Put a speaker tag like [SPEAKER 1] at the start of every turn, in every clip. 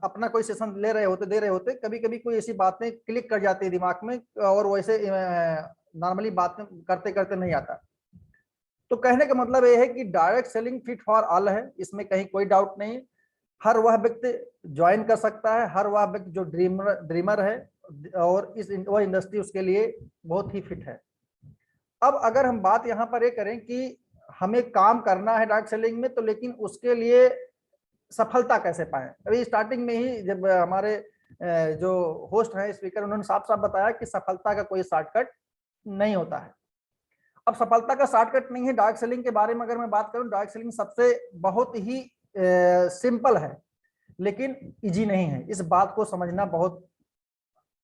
[SPEAKER 1] अपना कोई सेशन ले रहे होते दे रहे होते, कभी कभी कोई ऐसी बातें क्लिक कर जाती है दिमाग में और वैसे नॉर्मली बातें करते करते नहीं आता। तो कहने का मतलब ये है कि direct selling fit for all है, इसमें कहीं कोई डाउट नहीं। हर वह व्यक्ति ज्वाइन कर सकता है, हर वह व्यक्ति जो ड्रीमर है, और इस वह इंडस्ट्री उसके लिए बहुत ही फिट है। अब अगर हम बात यहाँ पर ये करें कि हमें काम करना है डायरेक्ट सेलिंग में, तो लेकिन उसके लिए सफलता कैसे पाएं। अभी स्टार्टिंग में ही जब हमारे जो होस्ट हैं स्पीकर, उन्होंने साफ साफ बताया कि सफलता का कोई शॉर्टकट नहीं होता है। अब सफलता का शॉर्टकट नहीं है। डायरेक्ट सेलिंग के बारे में अगर मैं बात करूं, डायरेक्ट सेलिंग सबसे बहुत ही सिंपल है, लेकिन इजी नहीं है। इस बात को समझना बहुत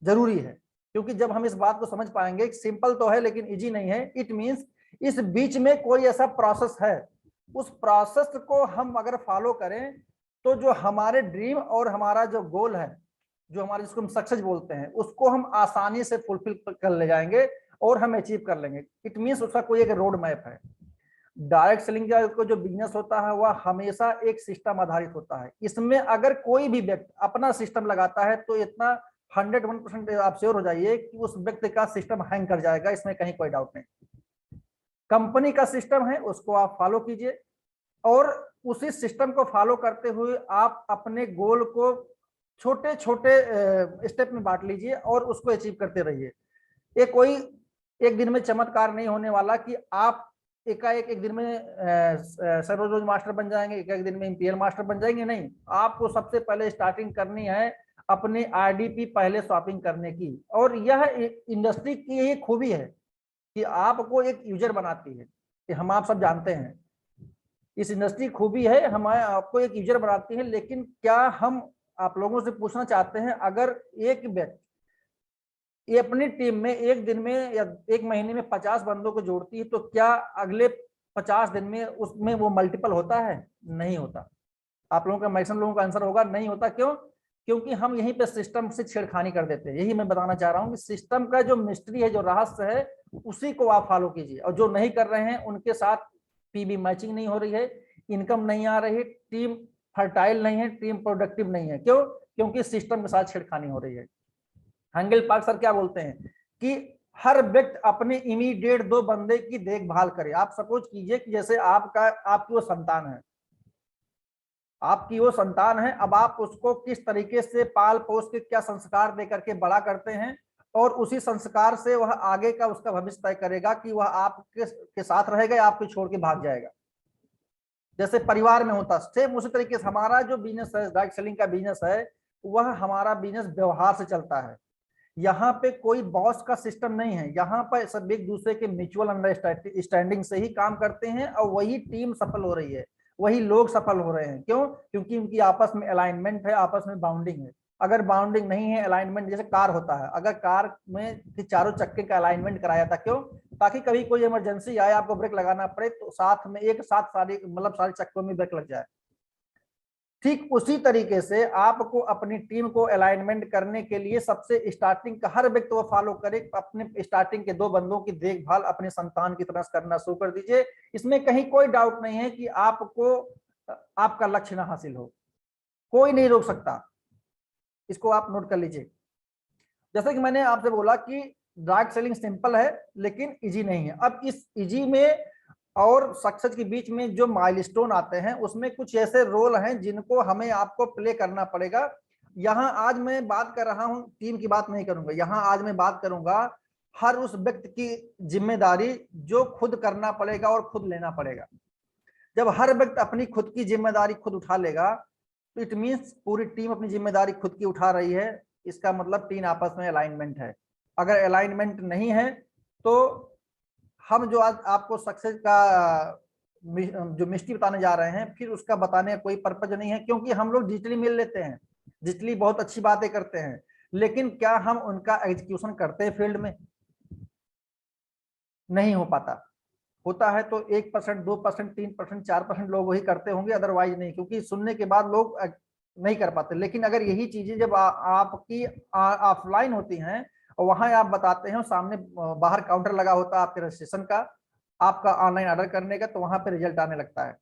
[SPEAKER 1] जरूरी है, क्योंकि जब हम इस बात को समझ पाएंगे, सिंपल तो है लेकिन इजी नहीं है, इट मीन्स इस बीच में कोई ऐसा प्रोसेस है, उस प्रोसेस को हम अगर फॉलो करें तो जो हमारे ड्रीम और हमारा जो गोल है, जो हमारे जिसको हम सक्सेस बोलते हैं, उसको हम आसानी से फुलफिल कर ले जाएंगे और हम अचीव कर लेंगे। इट मीन्स उसका कोई एक रोड मैप है। डायरेक्ट सेलिंग का जो बिजनेस होता है वह हमेशा एक सिस्टम आधारित होता है। इसमें अगर कोई भी व्यक्ति अपना सिस्टम लगाता है तो इतना 101% आप श्योर हो जाइए कि उस व्यक्ति का सिस्टम हैंग कर जाएगा, इसमें कहीं कोई डाउट नहीं। कंपनी का सिस्टम है, उसको आप फॉलो कीजिए और उसी सिस्टम को फॉलो करते हुए आप अपने गोल को छोटे छोटे स्टेप में बांट लीजिए और उसको अचीव करते रहिए। ये कोई एक दिन में चमत्कार नहीं होने वाला कि आप एकाएक एक दिन में सर्वरोज मास्टर बन जाएंगे, एक दिन में इंपीरियल मास्टर बन जाएंगे। नहीं, आपको सबसे पहले स्टार्टिंग करनी है अपने आरडीपी पहले शॉपिंग करने की। और यह इंडस्ट्री की ये खूबी है कि आपको एक यूजर बनाती है, कि हम आप सब जानते हैं इस इंडस्ट्री खूबी है, हमारे आपको एक यूजर बनाती है। लेकिन क्या हम आप लोगों से पूछना चाहते हैं, अगर एक व्यक्ति ये अपनी टीम में एक दिन में या एक महीने में 50 बंदों को जोड़ती है, तो क्या अगले 50 दिन में उसमें वो मल्टीपल होता है? नहीं होता। आप लोगों का, मैक्सिमम लोगों का आंसर होगा नहीं होता। क्यों? क्योंकि हम यहीं पे सिस्टम से छेड़खानी कर देते हैं। यही मैं बताना चाह रहा हूं कि सिस्टम का जो मिस्ट्री है, जो रहस्य है, उसी को आप फॉलो कीजिए। और जो नहीं कर रहे हैं उनके साथ पीबी मैचिंग नहीं हो रही है, इनकम नहीं आ रही है, टीम फर्टाइल नहीं है, टीम प्रोडक्टिव नहीं है। क्यों? क्योंकि सिस्टम के साथ छेड़खानी हो रही है। हेंगल पार्क सर क्या बोलते हैं कि हर व्यक्ति अपने इमीडिएट 2 बंदे की देखभाल करे। आप सपोज कीजिए कि जैसे आपकी वो संतान है, आपकी वो संतान है, अब आप उसको किस तरीके से पाल पोस के क्या संस्कार दे करके बड़ा करते हैं, और उसी संस्कार से वह आगे का उसका भविष्य तय करेगा कि वह आपके साथ रहेगा या आपको छोड़ के भाग जाएगा। जैसे परिवार में होता, सेम उसी तरीके से हमारा जो बिजनेस है, डायरेक्ट सेलिंग का बिजनेस है, वह हमारा बिजनेस व्यवहार से चलता है। यहाँ पे कोई बॉस का सिस्टम नहीं है, यहाँ पर सब एक दूसरे के म्यूचुअल अंडरस्टैंडिंग से ही काम करते हैं और वही टीम सफल हो रही है, वही लोग सफल हो रहे हैं। क्यों? क्योंकि उनकी आपस में अलाइनमेंट है, आपस में बाउंडिंग है। अगर बाउंडिंग नहीं है, अलाइनमेंट, जैसे कार होता है, अगर कार में चारों चक्के का अलाइनमेंट कराया था, क्यों? ताकि कभी कोई इमरजेंसी आए, आपको ब्रेक लगाना पड़े तो साथ में एक साथ सारे चक्कों में ब्रेक लग जाए। ठीक उसी तरीके से आपको अपनी टीम को अलाइनमेंट करने के लिए सबसे स्टार्टिंग का हर व्यक्ति वो फॉलो करे, अपने स्टार्टिंग के 2 बंदों की देखभाल अपने संतान की तरह करना शुरू कर दीजिए। इसमें कहीं कोई डाउट नहीं है कि आपको आपका लक्ष्य ना हासिल हो, कोई नहीं रोक सकता। इसको आप नोट कर लीजिए। जैसे कि मैंने आपसे बोला कि डायरेक्ट सेलिंग सिंपल है लेकिन इजी नहीं है। अब इस इजी में और सक्सेस के बीच में जो माइलस्टोन आते हैं, उसमें कुछ ऐसे रोल हैं जिनको हमें आपको प्ले करना पड़ेगा। यहां आज मैं बात कर रहा हूं, टीम की बात नहीं करूंगा, यहां आज मैं बात करूंगा हर उस व्यक्ति की जिम्मेदारी जो खुद करना पड़ेगा और खुद लेना पड़ेगा। जब हर व्यक्ति अपनी खुद की जिम्मेदारी खुद उठा लेगा, तो इट मीन्स पूरी टीम अपनी जिम्मेदारी खुद की उठा रही है। इसका मतलब टीम आपस में अलाइनमेंट है। अगर अलाइनमेंट नहीं है तो हम जो आज आपको सक्सेस का जो मिस्ट्री बताने जा रहे हैं, फिर उसका बताने का कोई पर्पज नहीं है। क्योंकि हम लोग डिजिटली मिल लेते हैं, डिजिटली बहुत अच्छी बातें करते हैं, लेकिन क्या हम उनका एग्जीक्यूशन करते हैं फील्ड में? नहीं हो पाता। होता है तो 1%, 2%, 3%, 4% लोग वही करते होंगे, अदरवाइज नहीं, क्योंकि सुनने के बाद लोग नहीं कर पाते। लेकिन अगर यही चीजें जब आपकी ऑफलाइन होती हैं और वहां आप बताते हैं, सामने बाहर काउंटर लगा होता है आपके रजिस्ट्रेशन का, आपका ऑनलाइन ऑर्डर करने का, तो वहां पे रिजल्ट आने लगता है।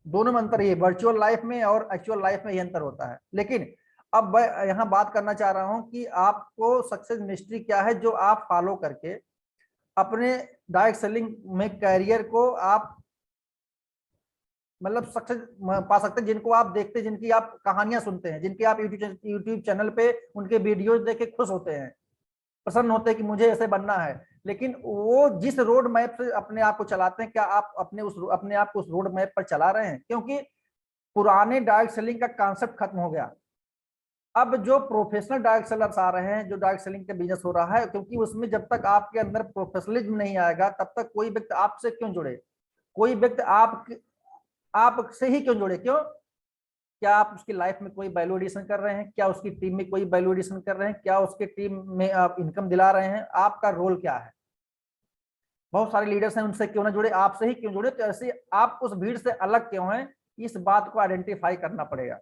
[SPEAKER 1] दोनों में अंतर ये वर्चुअल लाइफ में और एक्चुअल लाइफ में ये अंतर होता है। लेकिन अब मैं यहाँ बात करना चाह रहा हूँ कि आपको सक्सेस मिस्ट्री क्या है जो आप फॉलो करके अपने डायरेक्ट सेलिंग में कैरियर को आप मतलब सक्सेस पा सकते हैं, जिनको आप देखते हैं, जिनकी आप कहानियां सुनते हैं, जिनके आप यूट्यूब चैनल पे उनके वीडियोज देख के खुश होते हैं, प्रसन्न होते हैं कि मुझे ऐसे बनना है। लेकिन वो जिस रोड मैप से अपने आप को चलाते हैं, क्या आप अपने आप को उस रोड मैप पर चला रहे हैं? क्योंकि पुराने डायरेक्ट सेलिंग का कॉन्सेप्ट खत्म हो गया। अब जो प्रोफेशनल डायरेक्ट सेलर्स आ रहे हैं, जो डायरेक्ट सेलिंग का बिजनेस हो रहा है, क्योंकि उसमें जब तक आपके अंदर प्रोफेशनलिज्म नहीं आएगा तब तक कोई व्यक्ति आपसे क्यों जुड़े, कोई व्यक्ति आपसे ही क्यों जुड़े? क्यों? क्या आप उसकी लाइफ में कोई वैल्यू एडिशन कर रहे हैं? क्या उसकी टीम में कोई वैल्यू एडिशन कर रहे हैं? क्या उसके टीम में आप इनकम दिला रहे हैं? आपका रोल क्या है? बहुत सारे लीडर्स हैं, उनसे क्यों ना जुड़े, आपसे ही क्यों जुड़े? तो ऐसे आप उस भीड़ से अलग क्यों हैं, इस बात को आइडेंटिफाई करना पड़ेगा।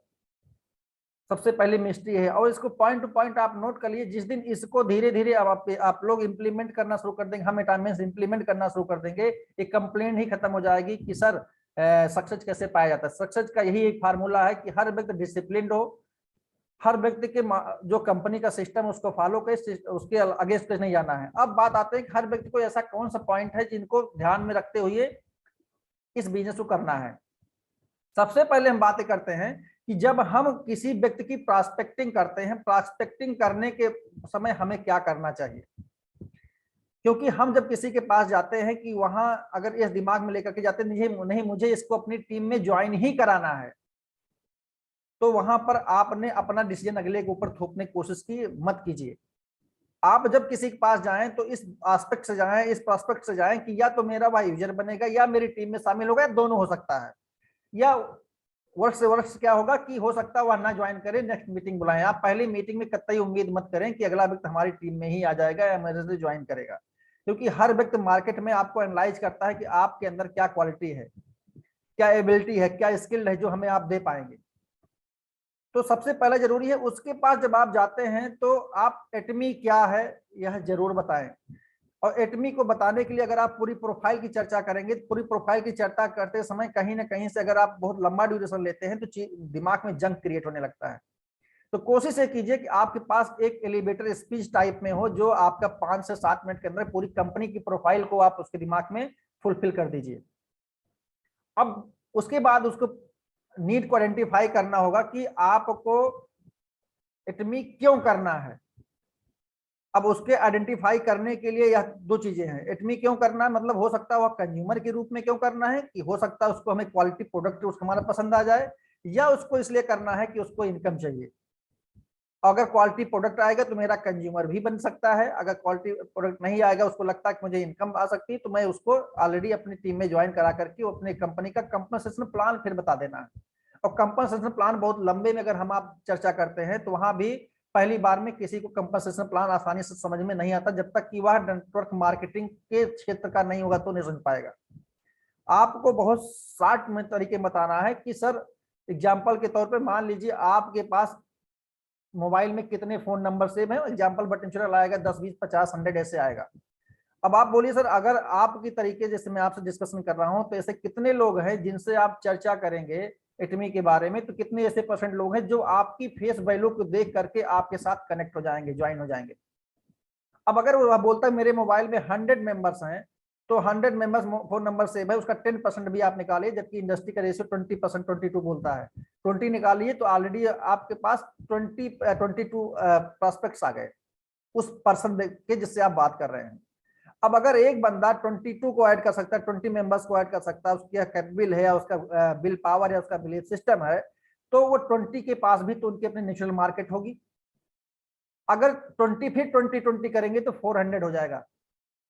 [SPEAKER 1] सबसे पहले मिस्ट्री है, और इसको पॉइंट टू पॉइंट आप नोट कर लिए। जिस दिन इसको धीरे धीरे आप लोग इंप्लीमेंट करना शुरू कर देंगे, हम अटाइनमेंट इंप्लीमेंट करना शुरू कर देंगे, एक कंप्लेंट ही खत्म हो जाएगी कि सर सक्सेस कैसे पाया जाता है। सक्सेस का यही एक फार्मूला है कि हर व्यक्ति डिसिप्लिन हो, हर व्यक्ति के जो कंपनी का सिस्टम उसको फॉलो करे, उसके अगेंस्ट नहीं जाना है। अब बात आते हैं कि हर व्यक्ति को ऐसा कौन सा पॉइंट है जिनको ध्यान में रखते हुए इस बिजनेस को करना है। सबसे पहले हम बातें करते हैं कि जब हम किसी व्यक्ति की प्रॉस्पेक्टिंग करते हैं, प्रॉस्पेक्टिंग करने के समय हमें क्या करना चाहिए? क्योंकि हम जब किसी के पास जाते हैं कि वहां अगर इस दिमाग में लेकर के जाते नहीं मुझे इसको अपनी टीम में ज्वाइन ही कराना है, तो वहां पर आपने अपना डिसीजन अगले के ऊपर थोपने की कोशिश की मत कीजिए। आप जब किसी के पास जाएं तो इस एस्पेक्ट से जाएं, इस प्रोस्पेक्ट से जाएं कि या तो मेरा भाई यूजर बनेगा या मेरी टीम में शामिल होगा, या दोनों हो सकता है। या वर्ष से वर्ष क्या होगा कि हो सकता है वह ना ज्वाइन करे, नेक्स्ट मीटिंग बुलाएं। आप पहली मीटिंग में कतई उम्मीद मत करें कि अगला व्यक्ति हमारी टीम में ही आ जाएगा या मेरे से ज्वाइन करेगा, क्योंकि हर व्यक्ति मार्केट में आपको एनालाइज करता है कि आपके अंदर क्या क्वालिटी है, क्या एबिलिटी है, क्या स्किल है जो हमें आप दे पाएंगे। तो सबसे पहला जरूरी है, उसके पास जब आप जाते हैं तो आप एटमी क्या है यह जरूर बताएं। और एटमी को बताने के लिए अगर आप पूरी प्रोफाइल की चर्चा करेंगे, पूरी प्रोफाइल की चर्चा करते समय कहीं ना कहीं से अगर आप बहुत लंबा ड्यूरेशन लेते हैं तो दिमाग में जंग क्रिएट होने लगता है। तो कोशिश ये कीजिए कि आपके पास एक एलिवेटर स्पीच टाइप में हो, जो आपका 5 से 7 मिनट के अंदर पूरी कंपनी की प्रोफाइल को आप उसके दिमाग में फुलफिल कर दीजिए। अब उसके बाद उसको नीड को आइडेंटिफाई करना होगा कि आपको एटमी क्यों करना है। अब उसके आइडेंटिफाई करने के लिए यह दो चीजें हैं। एटमी क्यों करना है मतलब हो सकता है वह कंज्यूमर के रूप में क्यों करना है, कि हो सकता है उसको हमें क्वालिटी प्रोडक्ट उसको हमारा पसंद आ जाए, या उसको इसलिए करना है कि उसको इनकम चाहिए। अगर क्वालिटी प्रोडक्ट आएगा तो मेरा कंज्यूमर भी बन सकता है, अगर क्वालिटी प्रोडक्ट नहीं आएगा, उसको लगता है कि मुझे इनकम आ सकती है, तो मैं उसको ऑलरेडी अपनी टीम में ज्वाइन करा करके अपने कंपनी का कंपनसेशन प्लान फिर बता देना है। और कंपनसेशन प्लान बहुत लंबे में अगर हम आप चर्चा करते हैं तो वहां भी पहली बार में किसी को कंपनसेशन प्लान आसानी से समझ में नहीं आता, जब तक कि वह नेटवर्क मार्केटिंग के क्षेत्र का नहीं होगा तो नहीं समझ पाएगा। आपको बहुत शार्ट में तरीके बताना है कि सर एग्जाम्पल के तौर पर मान लीजिए आपके पास मोबाइल में कितने फोन नंबर सेव है, एग्जाम्पल बट इंश्योरेंस आएगा 10 20 50 100 ऐसे आएगा। अब आप बोलिए सर अगर आपकी तरीके जैसे मैं आपसे डिस्कशन कर रहा हूं तो ऐसे कितने लोग हैं जिनसे आप चर्चा करेंगे एटमी के बारे में, तो कितने ऐसे परसेंट लोग हैं जो आपकी फेस वैल्यू को देख करके आपके साथ कनेक्ट हो जाएंगे, ज्वाइन हो जाएंगे। अब अगर वो बोलता है मेरे मोबाइल में 100 मेंबर्स हैं, तो 100 मेंबर्स फोन नंबर सेव है, उसका 10% भी आप निकालिए, जबकि इंडस्ट्री का रेशियो 20% 22 बोलता है, 20 निकालिए तो ऑलरेडी आपके पास 22 प्रोस्पेक्ट्स आ गए उस पर्सन के जिससे आप बात कर रहे हैं। अब अगर एक बंदा 22 को ऐड कर सकता है, 20 मेंबर्स को ऐड कर सकता है, उसकी कैपेबल है, उसका बिल पावर है, उसका बिलीफ सिस्टम है, तो वो 20 के पास भी तो उनकी अपनी नेचुरल मार्केट होगी। अगर 20 फिर 20 करेंगे तो 400 हो जाएगा।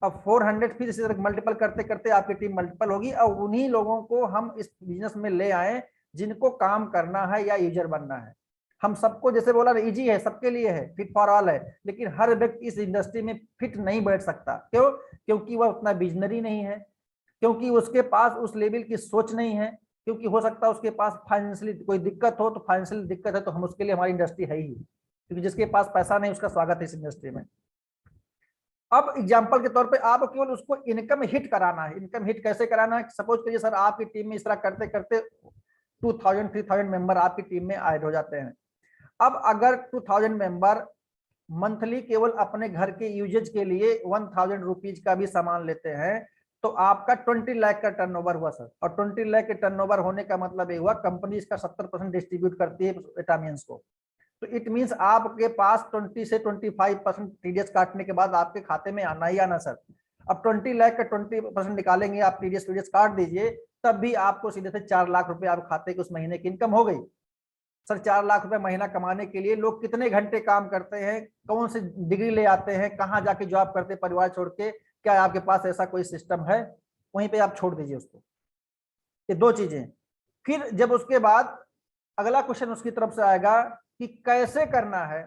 [SPEAKER 1] अब 400 फिर इसी तरह मल्टीपल करते करते आपकी टीम मल्टीपल होगी, और उन्हीं लोगों को हम इस बिजनेस में ले आए जिनको काम करना है या यूजर बनना है। हम सबको जैसे बोला ना इजी है, सबके लिए है, फिट फॉर ऑल है, लेकिन हर व्यक्ति इस इंडस्ट्री में फिट नहीं बैठ सकता। क्यों? क्योंकि वह उतना विजनरी नहीं है, क्योंकि उसके पास उस लेवल की सोच नहीं है, क्योंकि हो सकता है उसके पास फाइनेंशियली कोई दिक्कत हो, तो फाइनेंशियल दिक्कत है तो हम उसके लिए हमारी इंडस्ट्री है ही, क्योंकि जिसके पास पैसा नहीं उसका स्वागत है इस इंडस्ट्री में। अब एग्जाम्पल के तौर पे आप केवल उसको इनकम हिट कराना है। इनकम हिट कैसे कराना है? सपोज करिए सर आपकी टीम में इस तरह करते करते 2000 3000 मेंबर आपकी टीम में ऐड हो जाते हैं। अब अगर 2000 मेंबर मंथली केवल अपने घर के यूजेज के लिए 1000 रुपीज का भी सामान लेते हैं तो आपका 20 लाख का टर्नओवर हुआ सर। और 20 लाख के टर्नओवर होने का मतलब ये हुआ कंपनी इसका 70% डिस्ट्रीब्यूट करती है विटामिन्स को। तो इट मींस आपके पास 20 से 25% टीडीएस काटने के बाद आपके खाते में आना ही आना सर। अब 20 लाख का 20% निकालेंगे आप, टीडीएस काट दीजिए, तब भी आपको सीधे से 4 लाख रुपए आप खाते की उस महीने की इनकम हो गई। सर 4 लाख रुपए महीना कमाने के लिए लोग कितने घंटे काम करते हैं, कौन सी डिग्री ले आते हैं, कहाँ जाके जॉब करते हैं परिवार छोड़ के, क्या आपके पास ऐसा कोई सिस्टम है? वहीं पे आप छोड़ दीजिए उसको। ये दो चीजें। फिर जब उसके बाद अगला क्वेश्चन उसकी तरफ से आएगा कि कैसे करना है,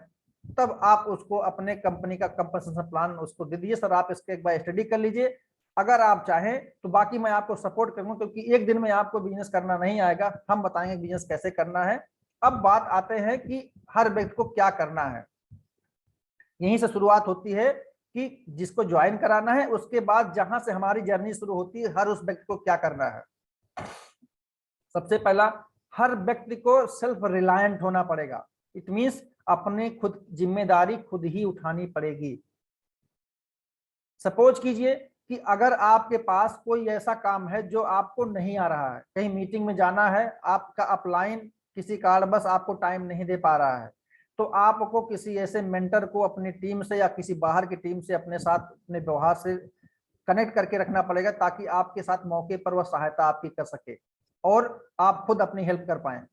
[SPEAKER 1] तब आप उसको अपने कंपनी का कंपनसेशन प्लान उसको दे दीजिए। सर आप इसके एक बार स्टडी कर लीजिए, अगर आप चाहें तो बाकी मैं आपको सपोर्ट करूंगा, क्योंकि एक दिन में आपको बिजनेस करना नहीं आएगा, हम बताएंगे बिजनेस कैसे करना है। अब बात आते हैं कि हर व्यक्ति को क्या करना है। यहीं से शुरुआत होती है कि जिसको ज्वाइन कराना है, उसके बाद जहां से हमारी जर्नी शुरू होती है, हर उस व्यक्ति को क्या करना है। सबसे पहला, हर व्यक्ति को सेल्फ रिलायंट होना पड़ेगा। इट मींस अपने खुद जिम्मेदारी खुद ही उठानी पड़ेगी। सपोज कीजिए कि अगर आपके पास कोई ऐसा काम है जो आपको नहीं आ रहा है, कहीं मीटिंग में जाना है, आपका अपलाइन किसी कारणवश आपको टाइम नहीं दे पा रहा है, तो आपको किसी ऐसे मेंटर को अपनी टीम से या किसी बाहर की टीम से अपने साथ अपने व्यवहार से कनेक्ट करके रखना पड़ेगा, ताकि आपके साथ मौके पर वह सहायता आपकी कर सके और आप खुद अपनी हेल्प कर पाए।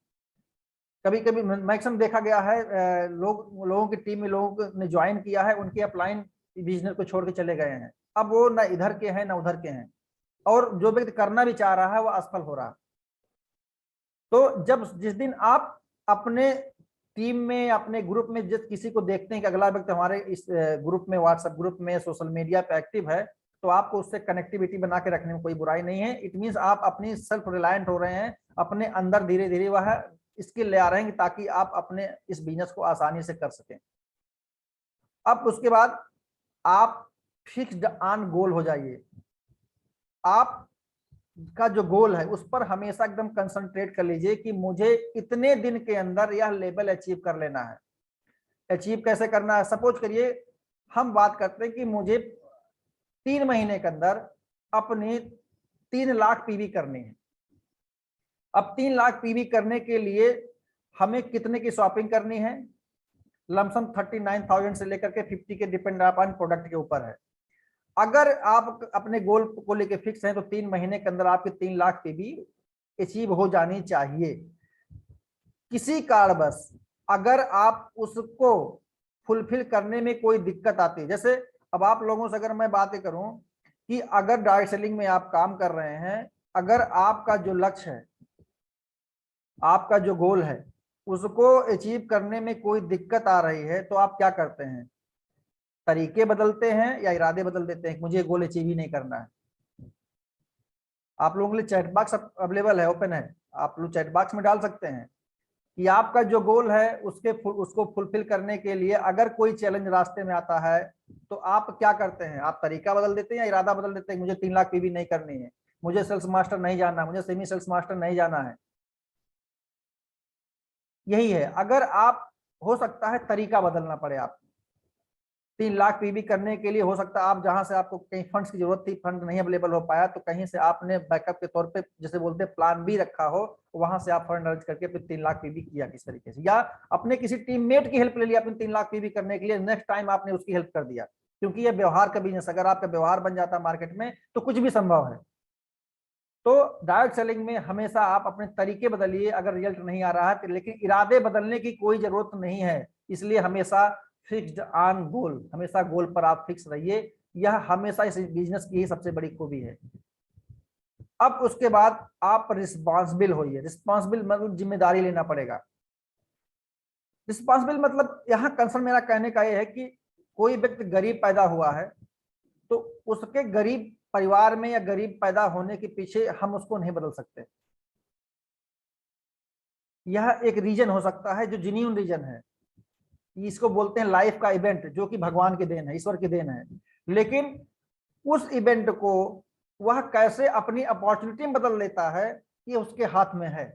[SPEAKER 1] कभी कभी मैक्सिमम देखा गया है लोगों की टीम में लोगों ने ज्वाइन किया है, उनके अपलाइन बिजनेस को छोड़ के चले गए हैं, अब वो ना इधर के हैं ना उधर के हैं, और जो व्यक्ति करना भी चाह रहा है वो असफल हो रहा है। तो जब जिस दिन आप अपने टीम में अपने ग्रुप में जिस किसी को देखते हैं कि अगला व्यक्ति हमारे इस ग्रुप में, व्हाट्सएप ग्रुप में, सोशल मीडिया पे एक्टिव है, तो आपको उससे कनेक्टिविटी बना के रखने में कोई बुराई नहीं है। इट मींस आप अपनी सेल्फ रिलायंट हो रहे हैं, अपने अंदर धीरे धीरे वह स्किल ले आ रहे हैं ताकि आप अपने इस बिजनेस को आसानी से कर सकें। अब उसके बाद आप फिक्स्ड ऑन गोल हो जाइए। आप का जो गोल है उस पर हमेशा एकदम कंसंट्रेट कर लीजिए कि मुझे इतने दिन के अंदर यह लेवल अचीव कर लेना है। अचीव कैसे करना है? सपोज करिए हम बात करते हैं कि मुझे 3 महीने के अंदर अपनी 3 लाख पीवी करनी है। अब 3 लाख पीवी करने के लिए हमें कितने की शॉपिंग करनी है? लमसम 39,000 से लेकर के 50 के डिपेंड अपॉन प्रोडक्ट के ऊपर है। अगर आप अपने गोल को लेके फिक्स हैं तो 3 महीने के अंदर आपके 3 लाख पीवी अचीव हो जानी चाहिए। किसी कारणवश अगर आप उसको फुलफिल करने में कोई दिक्कत आती है, जैसे अब आप लोगों से अगर मैं बातें करूं कि अगर डायरेक्ट सेलिंग में आप काम कर रहे हैं, अगर आपका जो लक्ष्य है, आपका जो गोल है, उसको अचीव करने में कोई दिक्कत आ रही है, तो आप क्या करते हैं? तरीके बदलते हैं या इरादे बदल देते हैं? मुझे गोल अचीव ही नहीं करना है। आप लोगों के लिए चैट बॉक्स अवेलेबल है, ओपन है, आप लोग चैट बॉक्स में डाल सकते हैं कि आपका जो गोल है उसको फुलफिल करने के लिए अगर कोई चैलेंज रास्ते में आता है तो आप क्या करते हैं? आप तरीका बदल देते हैं या इरादा बदल देते हैं? मुझे 3 लाख पीवी नहीं करनी है, मुझे सेल्स मास्टर नहीं जाना, मुझे सेमी सेल्स मास्टर नहीं जाना है। यही है, अगर आप हो सकता है तरीका बदलना पड़े। आप 3 लाख पीवी करने के लिए हो सकता है आप जहां से आपको कहीं फंड्स की जरूरत थी, फंड नहीं अवेलेबल हो पाया, तो कहीं से आपने बैकअप के तौर पे जैसे बोलते हैं प्लान बी रखा हो, वहां से आप फंड अर्ज करके फिर 3 लाख पीवी किया किस तरीके से, या अपने किसी टीममेट की हेल्प ले लिया अपने 3 लाख पीवी करने के लिए, नेक्स्ट टाइम आपने उसकी हेल्प कर दिया। क्योंकि ये व्यवहार का बिजनेस, अगर आपका व्यवहार बन जाता है मार्केट में तो कुछ भी संभव है। तो डायरेक्ट सेलिंग में हमेशा आप अपने तरीके बदलिए, अगर रिजल्ट नहीं आ रहा है तो, लेकिन इरादे बदलने की कोई जरूरत नहीं है। इसलिए हमेशा फिक्स्ड ऑन गोल, हमेशा गोल पर आप फिक्स रहिए। यह हमेशा इस बिजनेस की ही सबसे बड़ी खूबी है। अब उसके बाद आप रिस्पॉन्सिबल होइए। रिस्पॉन्सिबल मतलब जिम्मेदारी लेना पड़ेगा। रिस्पॉन्सिबल मतलब यहाँ कंसर्न मेरा कहने का यह है कि कोई व्यक्ति गरीब पैदा हुआ है तो उसके गरीब परिवार में या गरीब पैदा होने के पीछे हम उसको नहीं बदल सकते। यह एक रीजन हो सकता है जो जेन्युइन रीजन है, इसको बोलते हैं लाइफ का इवेंट, जो कि भगवान की देन है, ईश्वर की देन है। लेकिन उस इवेंट को वह कैसे अपनी अपॉर्चुनिटी में बदल लेता है, ये उसके हाथ में है।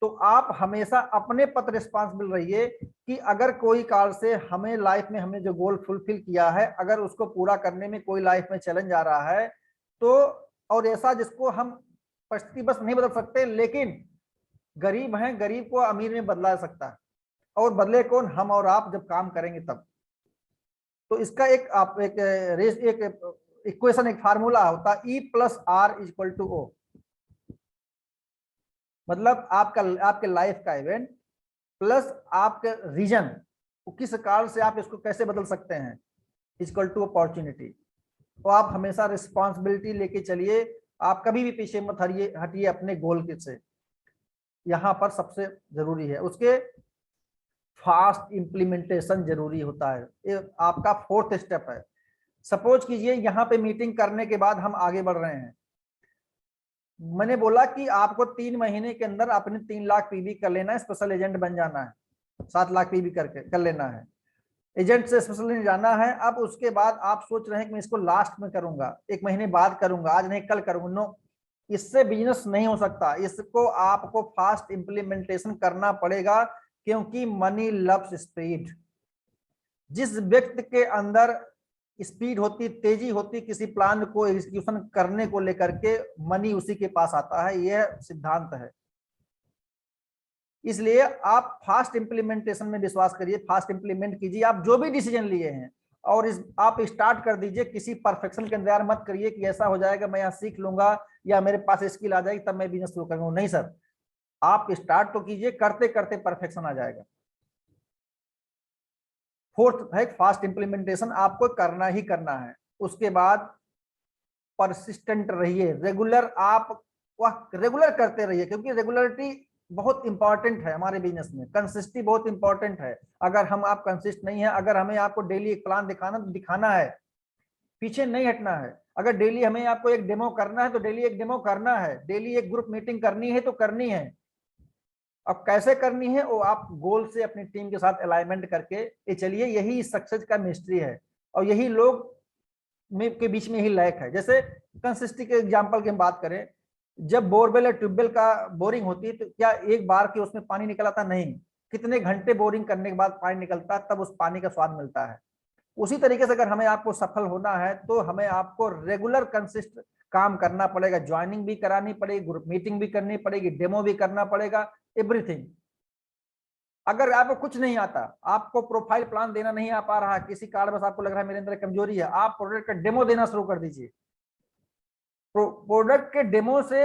[SPEAKER 1] तो आप हमेशा अपने पर रिस्पॉन्सिबल रहिए कि अगर कोई कारण से हमें लाइफ में हमने जो गोल फुलफिल किया है, अगर उसको पूरा करने में कोई लाइफ में चैलेंज आ रहा है तो, और ऐसा जिसको हम परिस्थिति बस नहीं बदल सकते, लेकिन गरीब हैं, गरीब को अमीर में बदला सकता है, और बदले कौन? हम और आप जब काम करेंगे तब। तो इसका एक आप एक इक्वेशन, एक फार्मूला होता है E+R=O, मतलब आपके लाइफ का इवेंट प्लस आपके रीजन, किस कारण से आप इसको कैसे बदल सकते हैं, इक्वल टू अपॉर्चुनिटी। तो आप हमेशा रिस्पॉन्सिबिलिटी लेके चलिए, आप कभी भी पीछे मत हटिए अपने गोल के से, यहां पर सबसे जरूरी है। उसके फास्ट इंप्लीमेंटेशन जरूरी होता है, ये आपका 4th स्टेप है। सपोज कीजिए यहाँ पे मीटिंग करने के बाद हम आगे बढ़ रहे हैं, मैंने बोला कि आपको 3 महीने के अंदर अपने 3 लाख पीवी कर लेना है, स्पेशल एजेंट बन जाना है, 7 लाख पीवी करके कर लेना है, एजेंट से स्पेशल जाना है। अब उसके बाद आप सोच रहे हैं कि मैं इसको लास्ट में करूंगा, 1 महीने बाद करूंगा, आज नहीं कल करूंगा। नो, इससे बिजनेस नहीं हो सकता, इसको आपको फास्ट इंप्लीमेंटेशन करना पड़ेगा, क्योंकि मनी लव्स स्पीड। जिस व्यक्ति के अंदर स्पीड होती, तेजी होती किसी प्लान को एग्जीक्यूशन करने को लेकर के, मनी उसी के पास आता है, यह सिद्धांत है। इसलिए आप फास्ट इंप्लीमेंटेशन में विश्वास करिए, फास्ट इंप्लीमेंट कीजिए आप जो भी डिसीजन लिए हैं, और आप स्टार्ट कर दीजिए। किसी परफेक्शन के इंतजार मत करिए कि ऐसा हो जाएगा, मैं यहाँ सीख लूंगा या मेरे पास स्किल आ जाएगी तब मैं बिजनेस शुरू करूंगा। नहीं सर, आप स्टार्ट तो कीजिए, करते करते परफेक्शन आ जाएगा। 4th है फास्ट इंप्लीमेंटेशन, आपको करना ही करना है। उसके बाद परसिस्टेंट रहिए, रेगुलर, आप वह रेगुलर करते रहिए, क्योंकि रेगुलरिटी बहुत इंपॉर्टेंट है हमारे बिजनेस में, कंसिस्टेंसी बहुत इंपॉर्टेंट है। अगर आप कंसिस्ट नहीं है, अगर हमें आपको डेली एक प्लान दिखाना है, पीछे नहीं हटना है। अगर डेली हमें आपको एक डेमो करना है तो डेली एक डेमो करना है, डेली एक ग्रुप मीटिंग करनी है तो करनी है। अब कैसे करनी है वो आप गोल से अपनी टीम के साथ अलाइनमेंट करके ये चलिए, यही सक्सेस का मिस्ट्री है, और यही लोग के बीच में ही लैक है। जैसे कंसिस्टेंसी के एग्जांपल की हम बात करें, जब बोरवेल या ट्यूबवेल का बोरिंग होती है तो क्या एक बार के उसमें पानी निकल आता? नहीं, कितने घंटे बोरिंग करने के बाद पानी निकलता है, तब उस पानी का स्वाद मिलता है। उसी तरीके से अगर हमें आपको सफल होना है तो हमें आपको रेगुलर कंसिस्ट काम करना पड़ेगा, ज्वाइनिंग भी करानी पड़ेगी, ग्रुप मीटिंग भी करनी पड़ेगी, डेमो भी करना पड़ेगा, एवरीथिंग। अगर आपको कुछ नहीं आता, आपको प्रोफाइल प्लान देना नहीं आ पा रहा, किसी कारण बस आपको लग रहा है मेरे अंदर कमजोरी है, आप प्रोडक्ट का डेमो देना शुरू कर दीजिए। प्रोडक्ट के डेमो से